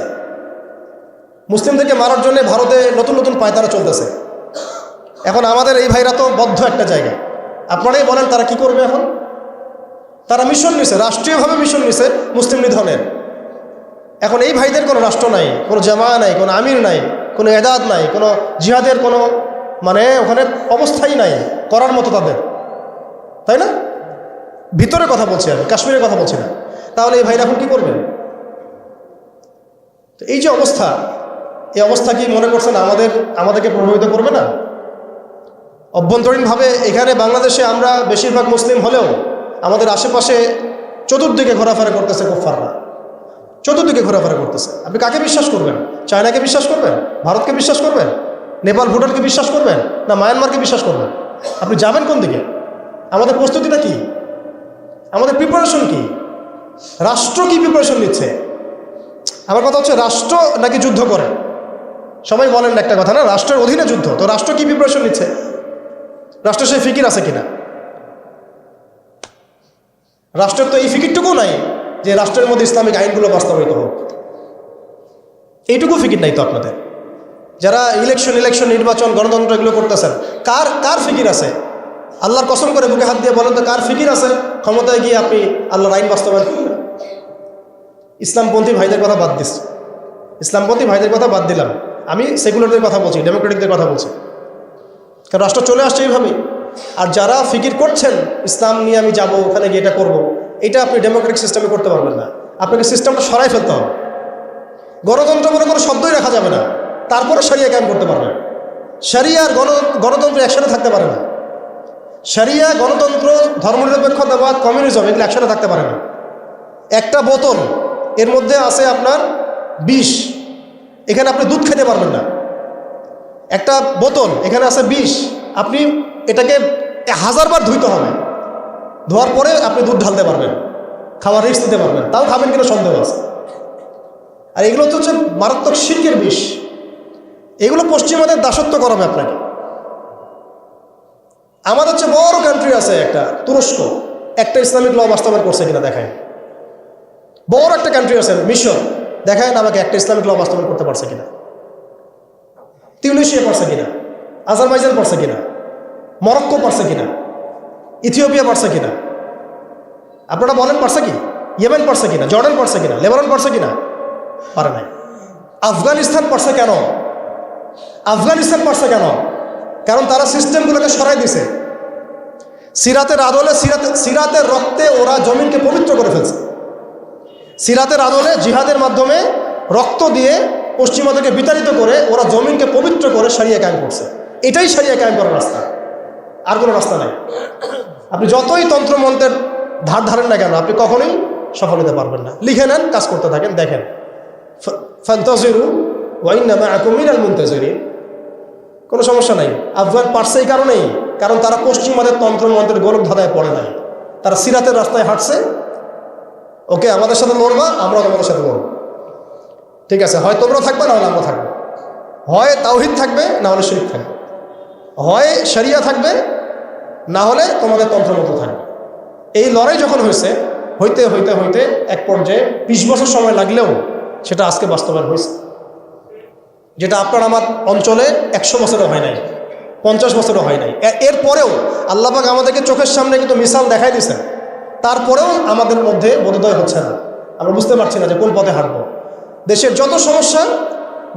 মুসলিমদেরকে মারার জন্য ভারতে নতুন নতুন পায়তারা চলতেছে। এখন আমাদের এই ভাইরা তো বদ্ধ একটা জায়গায়। আপনারাই বলেন তারা কি করবে এখন? তারা মিশন নিছে, রাষ্ট্রীয়ভাবে মিশন নিছে মুসলিম নিধনের। এখন এই ভাইদের কোনো রাষ্ট্র নাই, কোনো জামা নাই, কোনো আমির নাই, কোনো এদাদ নাই, কোনো জিহাদের কোনো মানে ওখানে অবস্থাই নাই করার মতো তাদের, তাই না? ভিতরে কথা বলছি আমি, কাশ্মীরের কথা বলছি না। তাহলে এই ভাইরা এখন কী করবেন? তো এই যে অবস্থা, এই অবস্থা কি মনে করছেন আমাদেরকে প্রভাবিত করবে না? অভ্যন্তরীণভাবে এখানে বাংলাদেশে আমরা বেশিরভাগ মুসলিম হলেও আমাদের আশেপাশে চতুর্দিকে ঘোরাফেরা করতেছে কুফফাররা, চতুর্দিকে ঘোরাফেরা করতেছে। আপনি কাকে বিশ্বাস করবেন? চায়নাকে বিশ্বাস করবেন? ভারতকে বিশ্বাস করবেন? নেপাল ভুটানকে বিশ্বাস করবেন? না মায়ানমারকে বিশ্বাস করবেন? আপনি যাবেন কোন দিকে? আমাদের প্রস্তুতিটা কি? আমাদের প্রিপারেশন কি? রাষ্ট্র কি প্রিপারেশন নিচ্ছে? আমার কথা হচ্ছে রাষ্ট্র নাকি যুদ্ধ করে? সবাই বলেন একটা কথা না, রাষ্ট্রের অধীনে যুদ্ধ। তো রাষ্ট্র কি প্রিপারেশন নিচ্ছে? রাষ্ট্রের সেই ফিকির আছে কিনা? রাষ্ট্রের তো এই ফিকিরটুকু নাই যে রাষ্ট্রের মধ্যে ইসলামিক আইনগুলো বাস্তবায়িত হোক, এইটুকু ফিকির নাই তো আপনাদের। যারা ইলেকশন নির্বাচন গণতন্ত্র এগুলো করতেছেন, কার ফিকির আছে? আল্লাহর কসম করে বুকে হাত দিয়ে বলেন তো কার ফিকির আছে ক্ষমতায় গিয়ে আপনি আল্লাহর আইন বাস্তবায়ন করবেন? ইসলামপন্থী ভাইদের কথা বাদ দিস, ইসলামপন্থী ভাইদের কথা বাদ দিলাম, আমি সেকুলারদের কথা বলছি, ডেমোক্রেটিকদের কথা বলছি। কারণ রাষ্ট্র চলে আসছে এইভাবেই। আর যারা ফিকির করছেন ইসলাম নিয়ে আমি যাব, ওখানে গিয়ে এটা করবো, এটা আপনি ডেমোক্রেটিক সিস্টেমে করতে পারবেন না। আপনাকে সিস্টেমটা সরাই ফেলতে হবে। গণতন্ত্র বলে কোনো শব্দই রাখা যাবে না, তারপরে শরিয়া কায়েম করতে পারবেন। শরিয়া আর গণতন্ত্র একসাথে থাকতে পারে না। শরিয়া, গণতন্ত্র, ধর্মনিরপেক্ষতাবাদ, কমিউনিজম এগুলো একসাথে থাকতে পারে না। একটা বোতল, এর মধ্যে আছে আপনার বিষ, এখানে আপনি দুধ খেতে পারবেন না। একটা বোতল, এখানে আছে বিষ, আপনি এটাকে 1000 বার ধুইতে হবে, ধোয়ার পরে আপনি দুধ ঢালতে পারবেন, খাওয়ার রিস্ক দিতে পারবেন, তাও খাবেন কিনা সন্দেহ আছে। আর এগুলো তো হচ্ছে মারাত্মক শিরকের বিষ। এগুলো পশ্চিমাদের দাসত্ব করাবে আপনাকে। আমাদের হচ্ছে বড় কান্ট্রি আছে একটা তুরস্ক, একটা ইসলামিক ল বাস্তবায়ন করছে কিনা দেখায়। বড় একটা কান্ট্রি আছে মিশর, দেখায় না আমাকে একটা ইসলামিক ল বাস্তবায়ন করতে পারছে কিনা। তিউনিশিয়া পারছে কিনা, আজারবাইজান পারছে কিনা, মরক্কো পারছে কিনা, ইথিওপিয়া পারছে কিনা? আপনারা বলেন পারছে কি? ইয়েমেন পারছে কিনা, জর্ডান পারছে কিনা, লেবানন পারছে কিনা? পারে নাই। আফগানিস্তান পারছে কেন? আফগানিস্তান পারছে কেন? কারণ তারা সিস্টেমগুলোকে সরাই দিছে। সিরাতের আদলে, সিরাতের রক্তে ওরা জমিনকে পবিত্র করে ফেলছে। সিরাতের আদলে জিহাদের মাধ্যমে রক্ত দিয়ে পশ্চিমাদেরকে বিতাড়িত করে ওরা জমিনকে পবিত্র করে শরিয়া কায়েম করছে। এটাই শরিয়া কায়েম করার রাস্তা, আর কোনো রাস্তা নাই। আপনি যতই তন্ত্রমন্ত্রের ধার ধারেন না কেন, আপনি কখনোই সফল হতে পারবেন না। লিখে নেন, কাজ করতে থাকেন, দেখেন। ফান্তাজিরু ওয়া ইন্না মাআকুম মিনাল মুনতাজিরিন। কোনো সমস্যা নাই। আফগান পারছে এই কারণেই, কারণ তারা পশ্চিমাদের তন্ত্রমন্ত্রের গোলক ধাঁধায় পড়ে নাই। তারা সিরাতের রাস্তায় হাঁটছে। ওকে, আমাদের সাথে লড়বা, আমরাও তোমাদের সাথে লড়ব। ঠিক আছে, হয় তোমরা থাকবে, না হলে আমরা থাকবো। হয় তাওহীদ থাকবে, না হলে শিরক থাকবে। হয় শরিয়া থাকবে, না হলে তোমাদের তন্ত্রমন্ত্র থাকবে। এই লড়াই যখন হইতে হইতে হইতে এক পর্যায়ে 20 বছর সময় লাগলেও সেটা আজকে বাস্তবায়ন হয়েছে। যেটা আপনার আমার অঞ্চলে 100 বছরও হয় নাই, 50 বছরও হয় নাই। এরপরেও আল্লাহ পাক আমাদেরকে চোখের সামনে কিন্তু মিসাল দেখাই দিয়েছেন। তারপরেও আমাদের মধ্যে বোধোদয় হচ্ছে না, আমরা বুঝতে পারছি না যে কোন পথে হাঁটবো। দেশের যত সমস্যা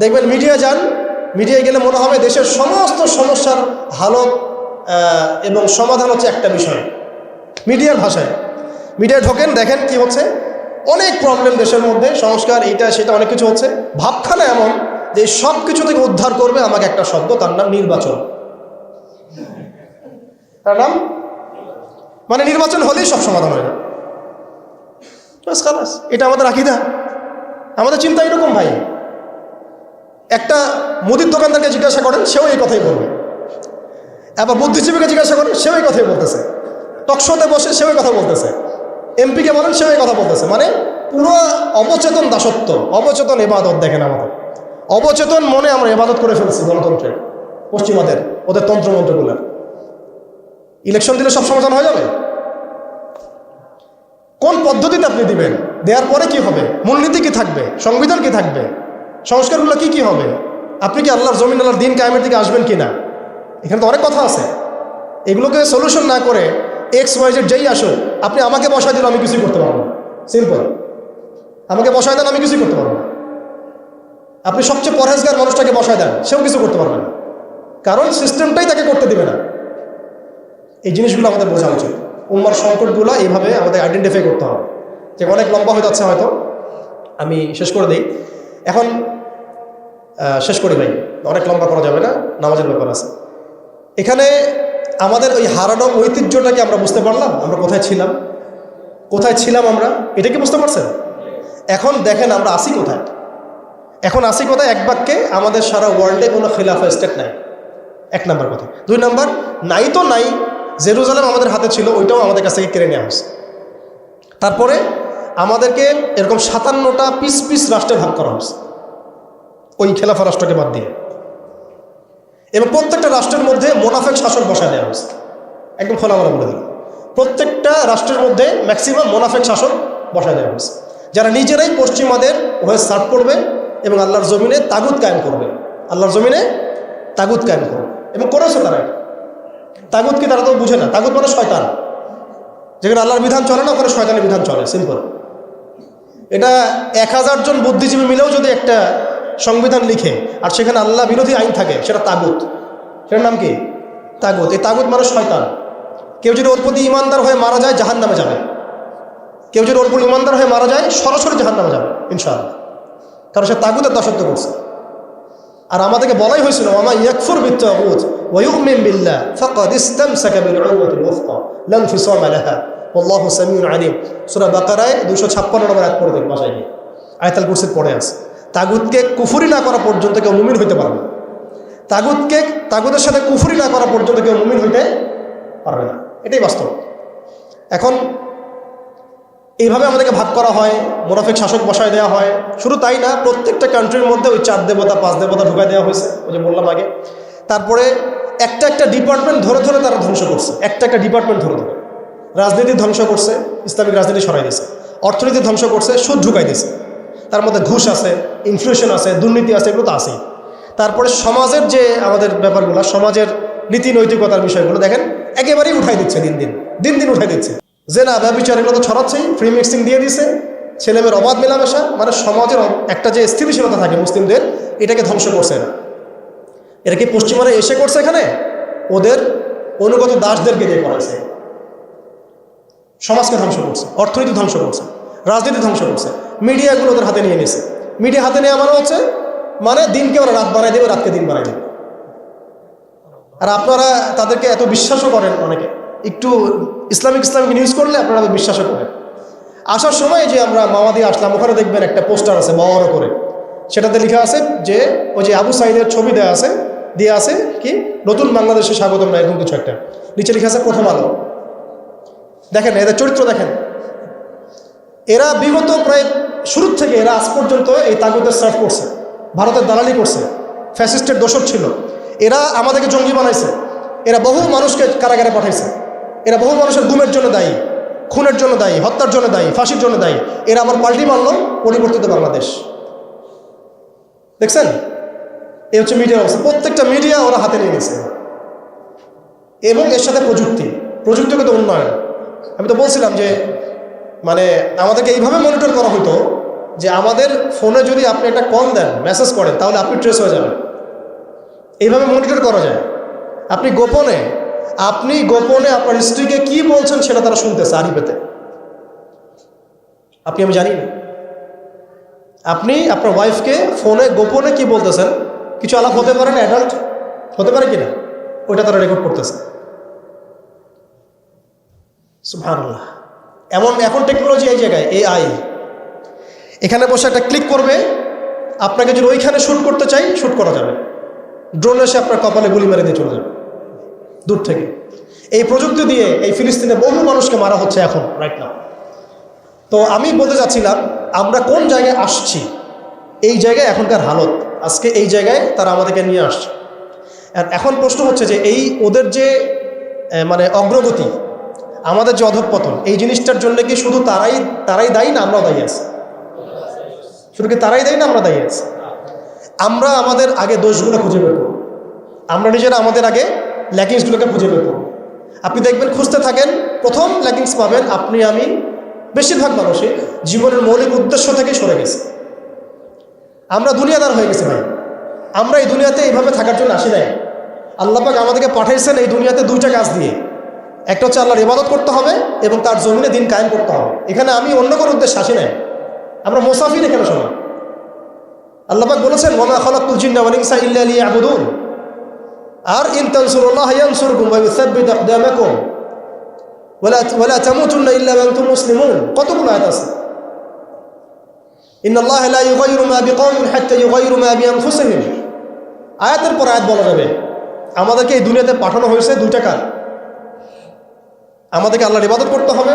দেখবেন, মিডিয়ায় যান, মিডিয়ায় গেলে মনে হবে দেশের সমস্ত সমস্যার হালত এবং সমাধান হচ্ছে একটা বিষয়। মিডিয়ার ভাষায় মিডিয়ায় ঢোকেন, দেখেন কি হচ্ছে। অনেক প্রবলেম দেশের মধ্যে, সংস্কার, এইটা সেটা অনেক কিছু হচ্ছে। ভাবখানা এমন যে সব কিছু থেকে উদ্ধার করবে আমাকে একটা শব্দ, তার নাম নির্বাচন। তার নাম মানে নির্বাচন হলেই সব সমাধান হয়ে যাবে। এটা আমাদের আকীদা, আমাদের চিন্তা এরকম ভাই। একটা মুদির দোকানদারকে জিজ্ঞাসা করেন, সেও এই কথাই বলবে। এবার বুদ্ধিজীবীকে জিজ্ঞাসা করেন, সেও এই কথাই বলতেছে। টকশোতে বসে সেও এই কথা বলতেছে। এমপিকে বলেন, সেও এই কথা বলতেছে। মানে পুরো অবচেতন দাসত্ব, অবচেতন ইবাদত। দেখেন আমাদের অবচেতন মনে আমরা ইবাদত করে ফেলছি গণতন্ত্রের, পশ্চিমাদের, ওদের তন্ত্রমন্ত্রগুলোর। ইলেকশন দিলে সব সমাধান হয়ে যাবে? কোন পদ্ধতিতে আপনি দিবেন? দেওয়ার পরে কি হবে? মূলনীতি কি থাকবে? সংবিধান কি থাকবে? সংস্কারগুলো কি কি হবে? আপনি কি আল্লাহর জমিন, আল্লাহর দিন কায়েমের দিকে আসবেন কি না? এখানে তো অনেক কথা আছে। এগুলোকে সলিউশন না করে XYZ যেই আসুক, আপনি আমাকে বসায় দিলে আমি কিছুই করতে পারবো না। সিম্পল, আমাকে বসায় দেন, আমি কিছুই করতে পারবো না। আপনি সবচেয়ে পরহেজগার মানুষটাকে বসায় দেন, সেও কিছু করতে পারবে না, কারণ সিস্টেমটাই তাকে করতে দিবে না। এই জিনিসগুলো আমাদের বোঝা উচিত। উম্মার সংকটগুলো এইভাবে আমাদের আইডেন্টিফাই করতে হবে। যে অনেক লম্বা হয়ে যাচ্ছে, হয়তো আমি শেষ করে দিই এখন। শেষ করি ভাই, অনেক লম্বা করা যাবে না, নামাজের ব্যাপার আছে। এখানে আমাদের ওই হারানো ঐতিহ্যটাকে আমরা বুঝতে পারলাম, আমরা কোথায় ছিলাম আমরা, এটা কি বুঝতে পারছেন? এখন দেখেন আমরা আসি কোথায়। এখন আসি কোথায়? এক বাক্যে, আমাদের সারা ওয়ার্ল্ডে কোনো খিলাফা স্টেট নাই, এক নাম্বার কথা। দুই নাম্বার, নাই তো নাই, জেরুজালেম আমাদের হাতে ছিল, ওইটাও আমাদের কাছ থেকে কেড়ে নেওয়া হয়েছে। তারপরে আমাদেরকে এরকম 57টা পিস পিস রাষ্ট্রে ভাগ করা হয়েছে ওই খেলাফা রাষ্ট্রকে বাদ দিয়ে, এবং প্রত্যেকটা রাষ্ট্রের মধ্যে মোনাফেক শাসক বসায় দেওয়া হয়েছে। একদম খোলামেলা বলে দিল, প্রত্যেকটা রাষ্ট্রের মধ্যে ম্যাক্সিমাম মোনাফেক শাসক বসায় দেওয়া হয়েছে, যারা নিজেরাই পশ্চিমাদের হয়ে সার্ভ করবে এবং আল্লাহর জমিনে তাগুত কায়েম করবে, আল্লাহর জমিনে তাগুত কায়েম করবে। এবং করেছে তারা। তাগুত কি তারা তো বুঝে না, তাগুত মানে শয়তান। যেখানে আল্লাহর বিধান চলে না, ওখানে শয়তানের বিধান চলে, সিম্পল। এটা 1000 জন বুদ্ধিজীবী মিলেও যদি একটা সংবিধান লিখে আর সেখানে আল্লাহ বিরোধী আইন থাকে, সেটা তাগুত। সেটার নাম কি? তাগুত। এই তাগুত মানে শয়তান। কেউ যদি ওর প্রতি ইমানদার হয়ে মারা যায়, জাহান্নামে যাবে। কেউ যদি ওর প্রতি ইমানদার হয়ে মারা যায়, সরাসরি জাহান্নামে যাবে ইনশাআল্লাহ, কারণ সে তাগুতের দাসত্ব করছে। আর আমাদেরকে বলাই হয়েছিল, ওয়ামা ইয়াকফুর বিত্তাগুত ওয়া ইউমিন বিল্লাহ ফাকাদ ইসতামসাকা বিল উরওয়াতিল ওয়াসকা লা ইনফিসামা লাহা ওয়াল্লাহু সামিউন আলিম। সূরা বাকারায় 256 নম্বর আয়াত পড়ে দেন বাসায় গিয়ে, আয়াতুল কুরসির পড়ে আছে। তাগুতকে কুফরি না করা পর্যন্ত কেউ মুমিন হইতে পারবে না। তাগুতের সাথে কুফরি না করা পর্যন্ত কেউ মুমিন হইতে পারবে না, এটাই বাস্তব। এখন এইভাবে আমাদেরকে ভাগ করা হয়, মোনাফিক শাসক বসায় দেওয়া হয়। শুধু তাই না, প্রত্যেকটা কান্ট্রির মধ্যে ওই 4 দেবতা 5 দেবতা ঢুকাই দেওয়া হয়েছে, ওই যে বললাম আগে। তারপরে একটা ডিপার্টমেন্ট ধরে ধরে তারা ধ্বংস করছে, একটা ডিপার্টমেন্ট ধরে ধরে। রাজনীতি ধ্বংস করছে, ইসলামিক রাজনীতি সরাই দিয়েছে। অর্থনীতি ধ্বংস করছে, সুদ ঢুকাই দিয়েছে। তার মধ্যে ঘুষ আছে, ইনফ্লেশন আছে, দুর্নীতি আছে, এগুলো তো আছেই। তারপরে সমাজের যে আমাদের ব্যাপারগুলো, সমাজের নীতি নৈতিকতার বিষয়গুলো দেখেন একেবারেই উঠাই দিচ্ছে, দিন দিন উঠাই দিচ্ছে। যে না, ব্যবচার এগুলো তো ছড়াচ্ছেই, ফ্রি মিক্সিং দিয়ে দিছে, ছেলেমেয়ের অবাধ মেলামেশা, মানে সমাজের একটা যে স্থিতিশীলতা থাকে মুসলিমদের, এটাকে ধ্বংস করছে এরা। এরা কি পশ্চিমারা এসে করছে? এখানে ওদের অনুগত দাসদেরকে দিয়ে করাইছে। সমাজকে ধ্বংস করছে, অর্থনীতি ধ্বংস করছে, রাজনীতি ধ্বংস করছে, মিডিয়াগুলো ওদের হাতে নিয়ে নিয়েছে। মিডিয়া হাতে নেওয়া মানে হচ্ছে, মানে দিনকে ওরা রাত বানাই দেবে, রাতকে দিন বানাই দেবে। আর আপনারা তাদেরকে এত বিশ্বাসও করেন, অনেকে একটু ইসলামিক নিউজ করলে আপনারা বিশ্বাসও করেন। আসার সময় যে আমরা মাওয়া দিয়ে আসলাম, ওখানে দেখবেন একটা পোস্টার আছে বড় করে, সেটাতে লেখা আছে যে ওই যে আবু সাইদের ছবি দেওয়া আছে, দিয়ে আছে কি নতুন বাংলাদেশে স্বাগতম না, এরকম কিছু একটা। নিচে লেখা আছে প্রথম আলো। দেখেন এদের চরিত্র দেখেন। এরা বিগত প্রায় শুরুর থেকে এরা আজ পর্যন্ত এই তাগুতের সার্ভ করছে, ভারতের দালালি করছে, ফ্যাসিস্টের দোসর ছিল। এরা আমাদেরকে জঙ্গি বানাইছে, এরা বহু মানুষকে কারাগারে পাঠাইছে, এরা বহু মানুষের গুমের জন্য দায়ী, খুনের জন্য দায়ী, হত্যার জন্য দায়ী, ফাঁসির জন্য দায়ী। এরা আবার পাল্টি মারল পরিবর্তিত বাংলাদেশ। দেখছেন? এই হচ্ছে মিডিয়ার অবস্থা। প্রত্যেকটা মিডিয়া ওরা হাতে নিয়ে নিয়েছে, এবং এর সাথে প্রযুক্তিগত উন্নয়ন। আমি তো বলছিলাম যে মানে আমাদেরকে এইভাবে মনিটর করা হতো যে আমাদের ফোনে যদি আপনি একটা কল দেন, মেসেজ করেন, তাহলে আপনি ট্রেস হয়ে যাবেন। এইভাবে মনিটর করা যায়। আপনি গোপনে আপনার স্ত্রীকে কি বলছেন সেটা তারা শুনতেছে আড়িপেতে। আমি জানি না। আপনি আপনার ওয়াইফকে ফোনে গোপনে কি বলতেছেন, কিছু আলাপ হতে পারে না, অ্যাডাল্ট হতে পারে কিনা, ওইটা তারা রেকর্ড করতেছে। সুবহানাল্লাহ। এখন টেকনোলজি এই জায়গায়, AI এখানে বসে একটা ক্লিক করবে, আপনাকে যদি ওইখানে শ্যুট করতে চাই শ্যুট করা যাবে। ড্রোন এসে আপনার কপালে গুলি মেরে দিয়ে চলে যাবে দূর থেকে। এই প্রযুক্তি দিয়ে এই ফিলিস্তিনে বহু মানুষকে মারা হচ্ছে এখন, রাইট নাও। তো আমি বলতে চাচ্ছিলাম আমরা কোন জায়গায় আসছি, এই জায়গায় এখনকার হালত, আজকে এই জায়গায় তারা আমাদেরকে নিয়ে আসছে। আর এখন প্রশ্ন হচ্ছে যে এই ওদের যে মানে অগ্রগতি, আমাদের যে অধঃপতন, এই জিনিসটার জন্য কি শুধু তারাই দায়ী না আমরাও দায়ী আছি? শুধু কি তারাই দায়ী না আমরা দায়ী আছি? আমরা আমাদের আগে দোষগুলো খুঁজে বের করব, আমরা নিজেরা আমাদের আগে ল্যাকিংসগুলোকে খুঁজে বের করব। আপনি দেখবেন, খুঁজতে থাকেন, প্রথম ল্যাকিংস পাবেন আপনি, আমি, বেশিরভাগ মানুষই জীবনের মৌলিক উদ্দেশ্য থেকে সরে গেছে। আমরা দুনিয়াদার হয়ে গেছি ভাই। আমরা এই দুনিয়াতে এইভাবে থাকার জন্য আসি নাই। আল্লাহ পাক আমাদেরকে পাঠাইছেন এই দুনিয়াতে দুইটা কাজ দিয়ে। একটা হচ্ছে আল্লাহর ইবাদত করতে হবে এবং তার জমিনে দিন কায়েম করতে হবে। এখানে আমি অন্য কোনো উদ্দেশ্যে আসি নাই। আমরা মুসাফির এখানে সবাই। আল্লাহ পাক বলেছেন ওয়া মা খালাকতুল জিন্না ওয়াল ইনসা ইল্লা লিয়াবুদুন। আর ইন তানসুরুল্লাহ ইয়ানসুরকুম ওয়া ইউসাব্বিত আকদামাকুম ওয়ালা তামুতুন্না ইল্লা ওয়া আনতুম মুসলিমুন। কতগুলো আয়াত আছে। ইন্নাল্লাহা লা ইউগাইয়িরু মা বিকওমিন হাত্তা ইউগাইয়িরু মা বিআনফুসিহিম। আয়াতের পর আয়াত বলা যাবে আমাদেরকে এই দুনিয়াতে পাঠানো হয়েছে দুইটা কাজ। আমাদেরকে আল্লাহর ইবাদত করতে হবে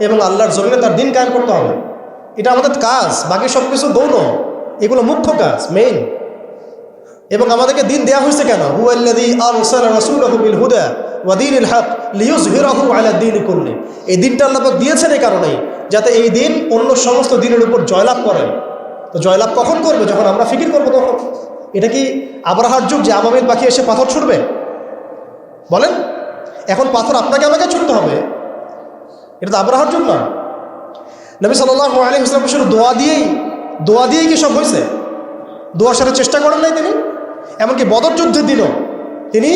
এবং আল্লাহর জমিনে তার দিন কায়েম করতে হবে। এটা আমাদের কাজ, বাকি সব কিছু গৌণ, এগুলো মুখ্য কাজ, মেইন। এবং আমাদেরকে দিন দেওয়া হয়েছে কেন? হুয়াল্লাযী আরসালা রাসূলাহু বিল হুদা ওয়া দীনিল হক লিইয়ুযহিরাহু আলা দ্বীনি কুল্লি। এই দিনটা আল্লাহ পাক দিয়েছেন এই কারণেই যাতে এই দিন অন্য সমস্ত দিনের উপর জয়লাভ করে। তো জয়লাভ কখন করবে? যখন আমরা ফিকির করবো তখন। এটা কি আবরাহার যুগ যে আবাবিল পাখি এসে পাথর ছুড়বে? বলেন, এখন পাথর আপনাকে আমাকে ছুটতে হবে? এটা তো আবরাহার যুগ না। নবী সাল্লাল্লাহু আলাইহি ওয়াসাল্লাম শুধু দোয়া দিয়েই কি সব হয়েছে? দোয়ার সাথে চেষ্টা করেন নাই তিনি? এমনকি বদর যুদ্ধের দিনও তিনি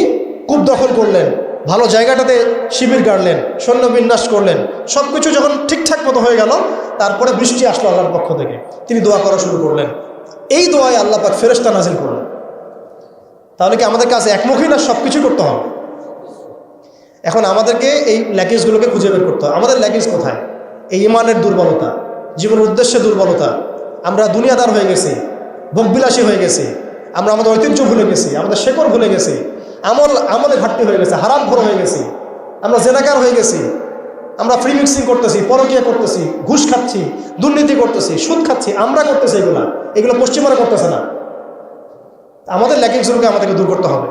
কূপ দখল করলেন, ভালো জায়গাটাতে শিবির গাড়লেন, সৈন্য বিন্যাস করলেন। সব কিছু যখন ঠিকঠাক মতো হয়ে গেল, তারপরে বৃষ্টি আসলো আল্লাহর পক্ষ থেকে, তিনি দোয়া করা শুরু করলেন। এই দোয়ায় আল্লাহ পাক ফেরেশতা নাজিল করলেন। তাহলে কি আমাদের কাছে একমুখী না সব কিছু করতে হবে? এখন আমাদেরকে এই ল্যাকিজগুলোকে খুঁজে বের করতে হবে। আমাদের ল্যাকিজ কোথায়? এই ইমানের দুর্বলতা, জীবনের উদ্দেশ্যে দুর্বলতা। আমরা দুনিয়াদার হয়ে গেছি, ভোগবিলাসী হয়ে গেছি, আমরা আমাদের ঐতিহ্য ভুলে গেছি, আমাদের শেকড় ভুলে গেছি, আমলে ঘাটতি হয়ে গেছে, হারামখোর হয়ে গেছি, আমরা জেনাকার হয়ে গেছি, আমরা ফ্রি মিক্সিং করতেছি, পরকীয়া করতেছি, ঘুষ খাচ্ছি, দুর্নীতি করতেছি, সুদ খাচ্ছি, আমরা করতেছি। এগুলো পশ্চিমারা করতেছে না। আমাদের ল্যাকিংসগুলোকে আমাদেরকে দূর করতে হবে।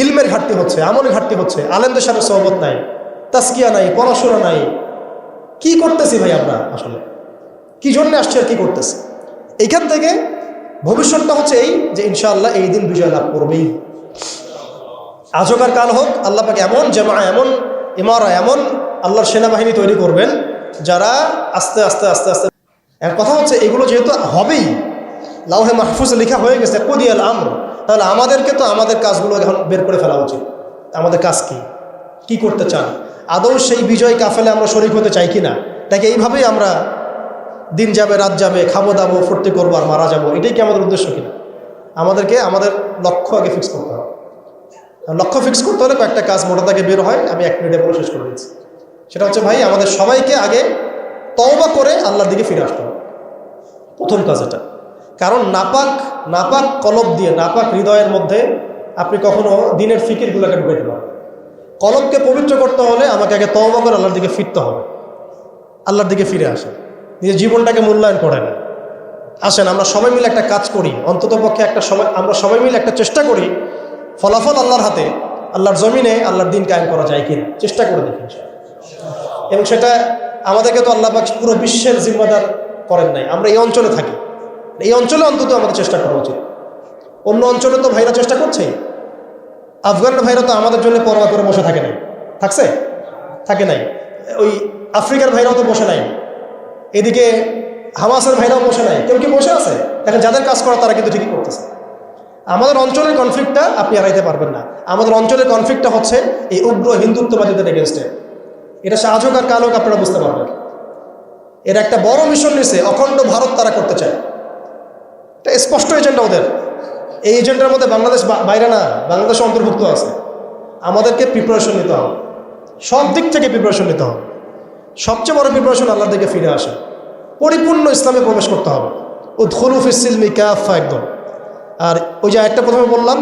ইলমের ঘাটতি হচ্ছে, আমলের ঘাটতি হচ্ছে, আলেমদের সাথে সহবত নাই, তাসকিয়া নাই, পড়াশোনা নাই। কি করতেছি ভাই আমরা? আসলে কি জন্য আসছি আর কি করতেছি? এইখান থেকে ভবিষ্যৎটা হচ্ছে এই যে ইনশাআল্লাহ এই দিন বিজয় লাভ করবেই। আজ হোক আর কাল হোক, আল্লাহ পাক এমন জামা, এমন ইমারা, এমন আল্লাহর সেনাবাহিনী তৈরি করবেন যারা আস্তে আস্তে আস্তে আস্তে। কথা হচ্ছে এগুলো যেহেতু হবেই, লাউহে মাহফুজে লেখা হয়ে গেছে কুদিয়াল আমর, তাহলে আমাদেরকে তো আমাদের কাজগুলো এখন বের করে ফেলা উচিত। আমাদের কাজ কি করতে চান? আদৌ সেই বিজয় কাফেলে আমরা শরীক হতে চাই কি না? তাকে এইভাবেই আমরা দিন যাবে, রাত যাবে, খাবো দাবো, ফুর্তি করবো আর মারা যাবো, এটাই কি আমাদের উদ্দেশ্য কিনা? আমাদেরকে আমাদের লক্ষ্য আগে ফিক্স করতে হবে। লক্ষ্য ফিক্স করতে হলে কয়েকটা কাজ মোটা থেকে বের হয়, আমি 1 মিনিটে বলে শেষ করে দিচ্ছি। সেটা হচ্ছে ভাই, আমাদের সবাইকে আগে তওবা করে আল্লাহর দিকে ফিরে আসতে হবে, প্রথম কাজ এটা। কারণ নাপাক কলব দিয়ে, নাপাক হৃদয়ের মধ্যে আপনি কখনো দিনের ফিকিরগুলোকে ঢুকাইতে পারেন। কলবকে পবিত্র করতে হলে আমাকে আগে তওবা করে আল্লাহর দিকে ফিরতে হবে। আল্লাহর দিকে ফিরে আসেন, নিজের জীবনটাকে মূল্যায়ন করেন। আসেন আমরা সবাই মিলে একটা কাজ করি, অন্তত পক্ষে আমরা সবাই মিলে একটা চেষ্টা করি, ফলাফল আল্লাহর হাতে, আল্লাহর জমিনে আল্লাহর দিন কায়েম করা যায় কিনা চেষ্টা করে দেখি। এবং সেটা আমাদেরকে তো আল্লাহ পাক পুরো বিশ্বের জিম্মাদার করেন নাই, আমরা এই অঞ্চলে থাকি, এই অঞ্চলে অন্তত আমাদের চেষ্টা করা উচিত। অন্য অঞ্চলে তো ভাইরা চেষ্টা করছেই। আফগানের ভাইরা তো আমাদের জন্য পরোয়া করে বসে থাকে নাই, থাকে নাই। ওই আফ্রিকার ভাইরাও তো বসে নাই, এদিকে হামাসের ভাইরাও বসে নাই। কেউ কি বসে আছে? দেখেন, যাদের কাজ করা তারা কিন্তু ঠিকই করতেছে। আমাদের অঞ্চলের কনফ্লিক্টটা আপনি এড়াইতে পারবেন না। আমাদের অঞ্চলের কনফ্লিক্টটা হচ্ছে এই উগ্র হিন্দুত্ববাদীদের এগেনস্টে। এটা আজ হোক আর কাল হোক আপনারা বুঝতে পারবেন। এর একটা বড় মিশন নিছে, অখণ্ড ভারত তারা করতে চায়। এটা স্পষ্ট এজেন্ডা ওদের। এই এজেন্ডার মধ্যে বাংলাদেশ বাইরে না, বাংলাদেশ অন্তর্ভুক্ত আছে। আমাদেরকে প্রিপারেশন নিতে হবে, সব দিক থেকে প্রিপারেশন নিতে হবে। সবচেয়ে বড় প্রিপারেশন আল্লাহর দিকে ফিরে আসে, পরিপূর্ণ ইসলামে প্রবেশ করতে হবে। উদখুলু ফিস-সিলমি কাফা, একদম। আর ওই যে একটা প্রথমে বললাম,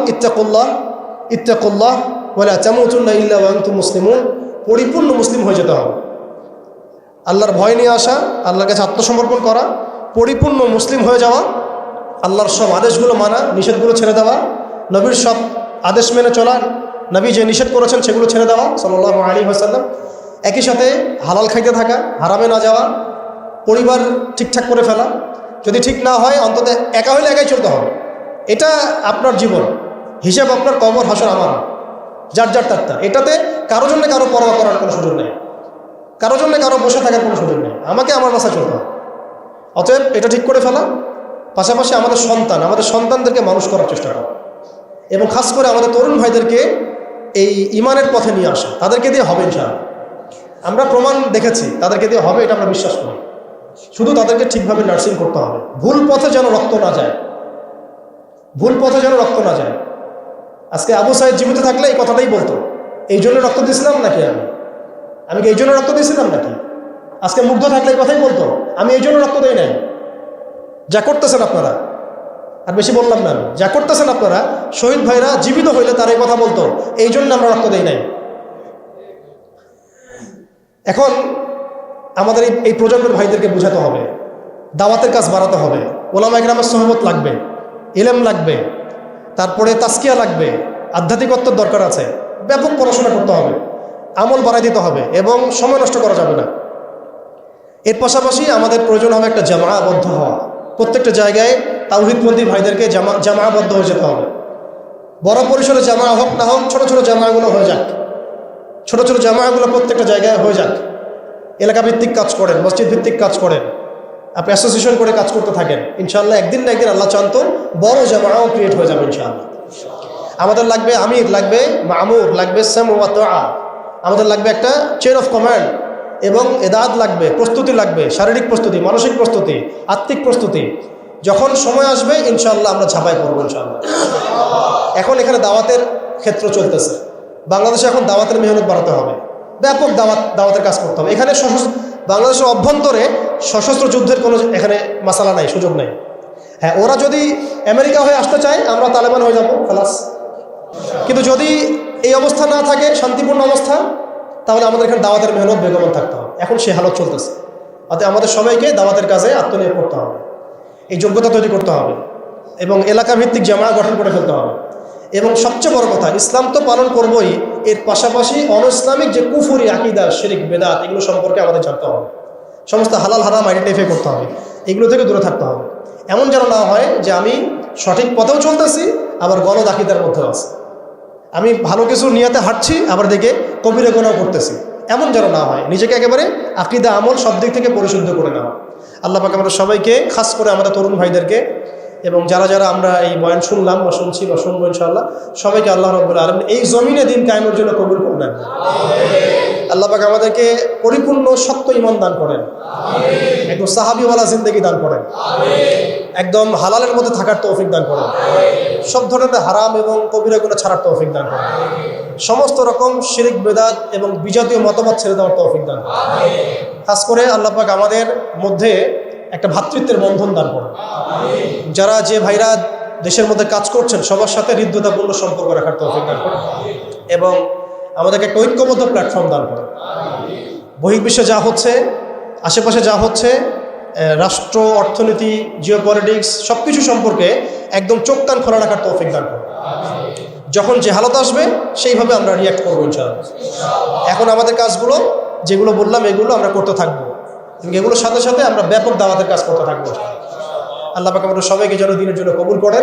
ইত্তাকুল্লাহ ওয়ালা তামুতুন্না ইল্লা ওয়া আনতুম মুসলিমুন, পরিপূর্ণ মুসলিম হয়ে যেতে হবে। আল্লাহর ভয় নিয়ে আসা, আল্লাহর কাছে আত্মসমর্পণ করা, পরিপূর্ণ মুসলিম হয়ে যাওয়া, আল্লাহর সব আদেশগুলো মানা, নিষেধগুলো ছেড়ে দেওয়া, নবীর সব আদেশ মেনে চলা, নবী যে নিষেধ করেছেন সেগুলো ছেড়ে দেওয়া সাল্লাল্লাহু আলাইহি ওয়াসাল্লাম। একই সাথে হালাল খাইতে থাকা, হারামে না যাওয়া, পরিবার ঠিকঠাক করে ফেলা। যদি ঠিক না হয় অন্তত একা হইলে একাই চলতে হবে। এটা আপনার জীবন, হিসাব আপনার, কবর হাসর আমার, যার তার। এটাতে কারো জন্য কারো পরোয়া করার কোনো সুযোগ নেই, কারো জন্য কারো বসে থাকার কোনো সুযোগ নেই। আমাকে আমার বাসায় চলতে হবে। অতএব এটা ঠিক করে ফেলা, পাশাপাশি আমাদের সন্তানদেরকে মানুষ করার চেষ্টা করা, এবং খাস করে আমাদের তরুণ ভাইদেরকে এই ইমানের পথে নিয়ে আসা। তাদেরকে দিয়ে হবে ইনশাআল্লাহ, আমরা প্রমাণ দেখেছি তাদেরকে দিয়ে হবে, এটা আমরা বিশ্বাস করি। শুধু তাদেরকে ঠিকভাবে নার্সিং করতে হবে, ভুল পথে যেন রক্ত না যায়, ভুল পথে যেন রক্ত না যায়। আজকে আবু সাইদ জীবিত থাকলে এই কথাটাই বলতো, এই জন্য রক্ত দিয়েছিলাম নাকি, আমি কি এই জন্য রক্ত দিয়েছিলাম নাকি? আজকে মুগ্ধ থাকলে এই কথাই বলতো, আমি এই জন্য রক্ত দেই নাই। যা করতেছেন আপনারা, আর বেশি বললাম না আমি, যা করতেছেন আপনারা, শহীদ ভাইরা জীবিত হইলে তার এই কথা বলতো, এই জন্য আমরা রক্ত দেই নাই। এখন আমাদের এই প্রজন্মের ভাইদেরকে বোঝাতে হবে, দাওয়াতের কাজ বাড়াতে হবে, ওলামা ইকরামের সহমত লাগবে, ইলম লাগবে, তারপরে তাসকিয়া লাগবে, আধ্যাত্মিকত্বের দরকার আছে, ব্যাপক পড়াশোনা করতে হবে, আমল বাড়াই দিতে হবে, এবং সময় নষ্ট করা যাবে না। এর পাশাপাশি আমাদের প্রয়োজন হবে একটা জামাআবদ্ধ হওয়া। প্রত্যেকটা জায়গায় তাওহীদপন্থী ভাইদেরকে জামাআবদ্ধ হয়ে যেতে হবে। বড় পরিসরে জামা হোক না হোক, ছোট ছোট জামাগুলো হয়ে যাক, ছোট ছোট জামাগুলো প্রত্যেকটা জায়গায় হয়ে যাক। এলাকা ভিত্তিক কাজ করেন, মসজিদ ভিত্তিক কাজ করেন, আপনি অ্যাসোসিয়েশন করে কাজ করতে থাকেন, ইনশাআল্লাহ একদিন না একদিন আল্লাহ চান্ত বড় জামাও ক্রিয়েট হয়ে যাবে ইনশাআল্লাহ। আমাদের লাগবে আমির, লাগবে মামুর, লাগবে সামউ ওয়া তাআ, আমাদের লাগবে একটা চেইন অফ কমান্ড, এবং এদাদ লাগবে, প্রস্তুতি লাগবে, শারীরিক প্রস্তুতি, মানসিক প্রস্তুতি, আত্মিক প্রস্তুতি। যখন সময় আসবে ইনশাআল্লাহ আমরা ঝাঁপাই পড়বো ইনশাআল্লাহ। এখন এখানে দাওয়াতের ক্ষেত্র চলতেছে, বাংলাদেশে এখন দাওয়াতের মেহনত বাড়াতে হবে, ব্যাপক দাওয়াতের কাজ করতে হবে। এখানে বাংলাদেশের অভ্যন্তরে সশস্ত্র যুদ্ধের কোনো এখানে মাসালা নাই, সুযোগ নেই। হ্যাঁ, ওরা যদি আমেরিকা হয়ে আসতে চায়, আমরা তালেবান হয়ে যাবো, খালাস। কিন্তু যদি এই অবস্থা না থাকে, শান্তিপূর্ণ অবস্থা, তাহলে আমাদের এখানে দাওয়াতের মেহনত বেগমান থাকতে হবে। এখন সে হালত চলতেছে, অতএব আমাদের সবাইকে দাওয়াতের কাজে আত্মনিয়োগ করতে হবে, এই যোগ্যতা তৈরি করতে হবে, এবং এলাকা ভিত্তিক জামা গঠন করে ফেলতে হবে। এবং সবচেয়ে বড় কথা, ইসলাম তো পালন করবই, এর পাশাপাশি অনইসলামিক যে কুফরি আকীদা, শিরক, বেদাত, এগুলো সম্পর্কে আমাদের জানতে হবে। সমস্ত হালাল হারাম আইডেন্টিফাই করতে হবে, এগুলো থেকে দূরে থাকতে হবে। এমন যেন না হয় যে আমি সঠিক পথেও চলতেছি, আবার গলদ আকীদার মধ্যেও আছে, আমি ভালো কিছু নিয়াতে হাঁটছি, আবার দেখে কবিরা গুনাহ করতেছি, এমন যেন না হয়। নিজেকে একেবারে আকীদা, আমল সব দিক থেকে পরিশুদ্ধ করে নেওয়া। আল্লাহ পাক আমাদের সবাইকে, খাস করে আমাদের তরুণ ভাইদেরকে, এবং যারা যারা আমরা এই বয়ান শুনলাম বা শুনছি বা শুনবো ইনশাআল্লাহ, সবাইকে আল্লাহ রাব্বুল আলামিন এই জমিনে দিন কায়েমের জন্য কবুল করে নেন। আল্লাহ পাক আমাদেরকে পরিপূর্ণ সত্য ঈমান দান করেন, একদম সাহাবীওয়ালা জিন্দেগি দান করেন, একদম হালালের মধ্যে থাকার তৌফিক দান করেন, সব ধরনের হারাম এবং কবিরা গুনাহ ছাড়ার তৌফিক দান করেন, সমস্ত রকম শিরক, বেদাত এবং বিজাতীয় মতবাদ ছেড়ে দেওয়ার তৌফিক দান করেন। খাস করে আল্লাহ পাক আমাদের মধ্যে একটা ভ্রাতৃত্বের বন্ধন দান করেন। যারা যে ভাইরা দেশের মধ্যে কাজ করছেন, সবার সাথে হৃদ্যতাপূর্ণ সম্পর্ক রাখার তৌফিক দান করেন, এবং আমাদেরকে একটা ঐক্যবদ্ধ প্ল্যাটফর্ম দান করেন। বহির্বিশ্বে যা হচ্ছে, আশেপাশে যা হচ্ছে, রাষ্ট্র, অর্থনীতি, জিওপলিটিক্স, সব কিছু সম্পর্কে একদম চোখ কান খোলা রাখার তৌফিক দান করেন। যখন যে হালত আসবে সেইভাবে আমরা রিয়াক্ট করবো ইনশাআল্লাহ। এখন আমাদের কাজগুলো যেগুলো বললাম, এগুলো আমরা করতে থাকবো, এবং এগুলোর সাথে সাথে আমরা ব্যাপক দাওয়াতের কাজ করতে থাকবো। আল্লাহ পাক আমাদের সবাইকে যেন দিনের জন্য কবুল করেন।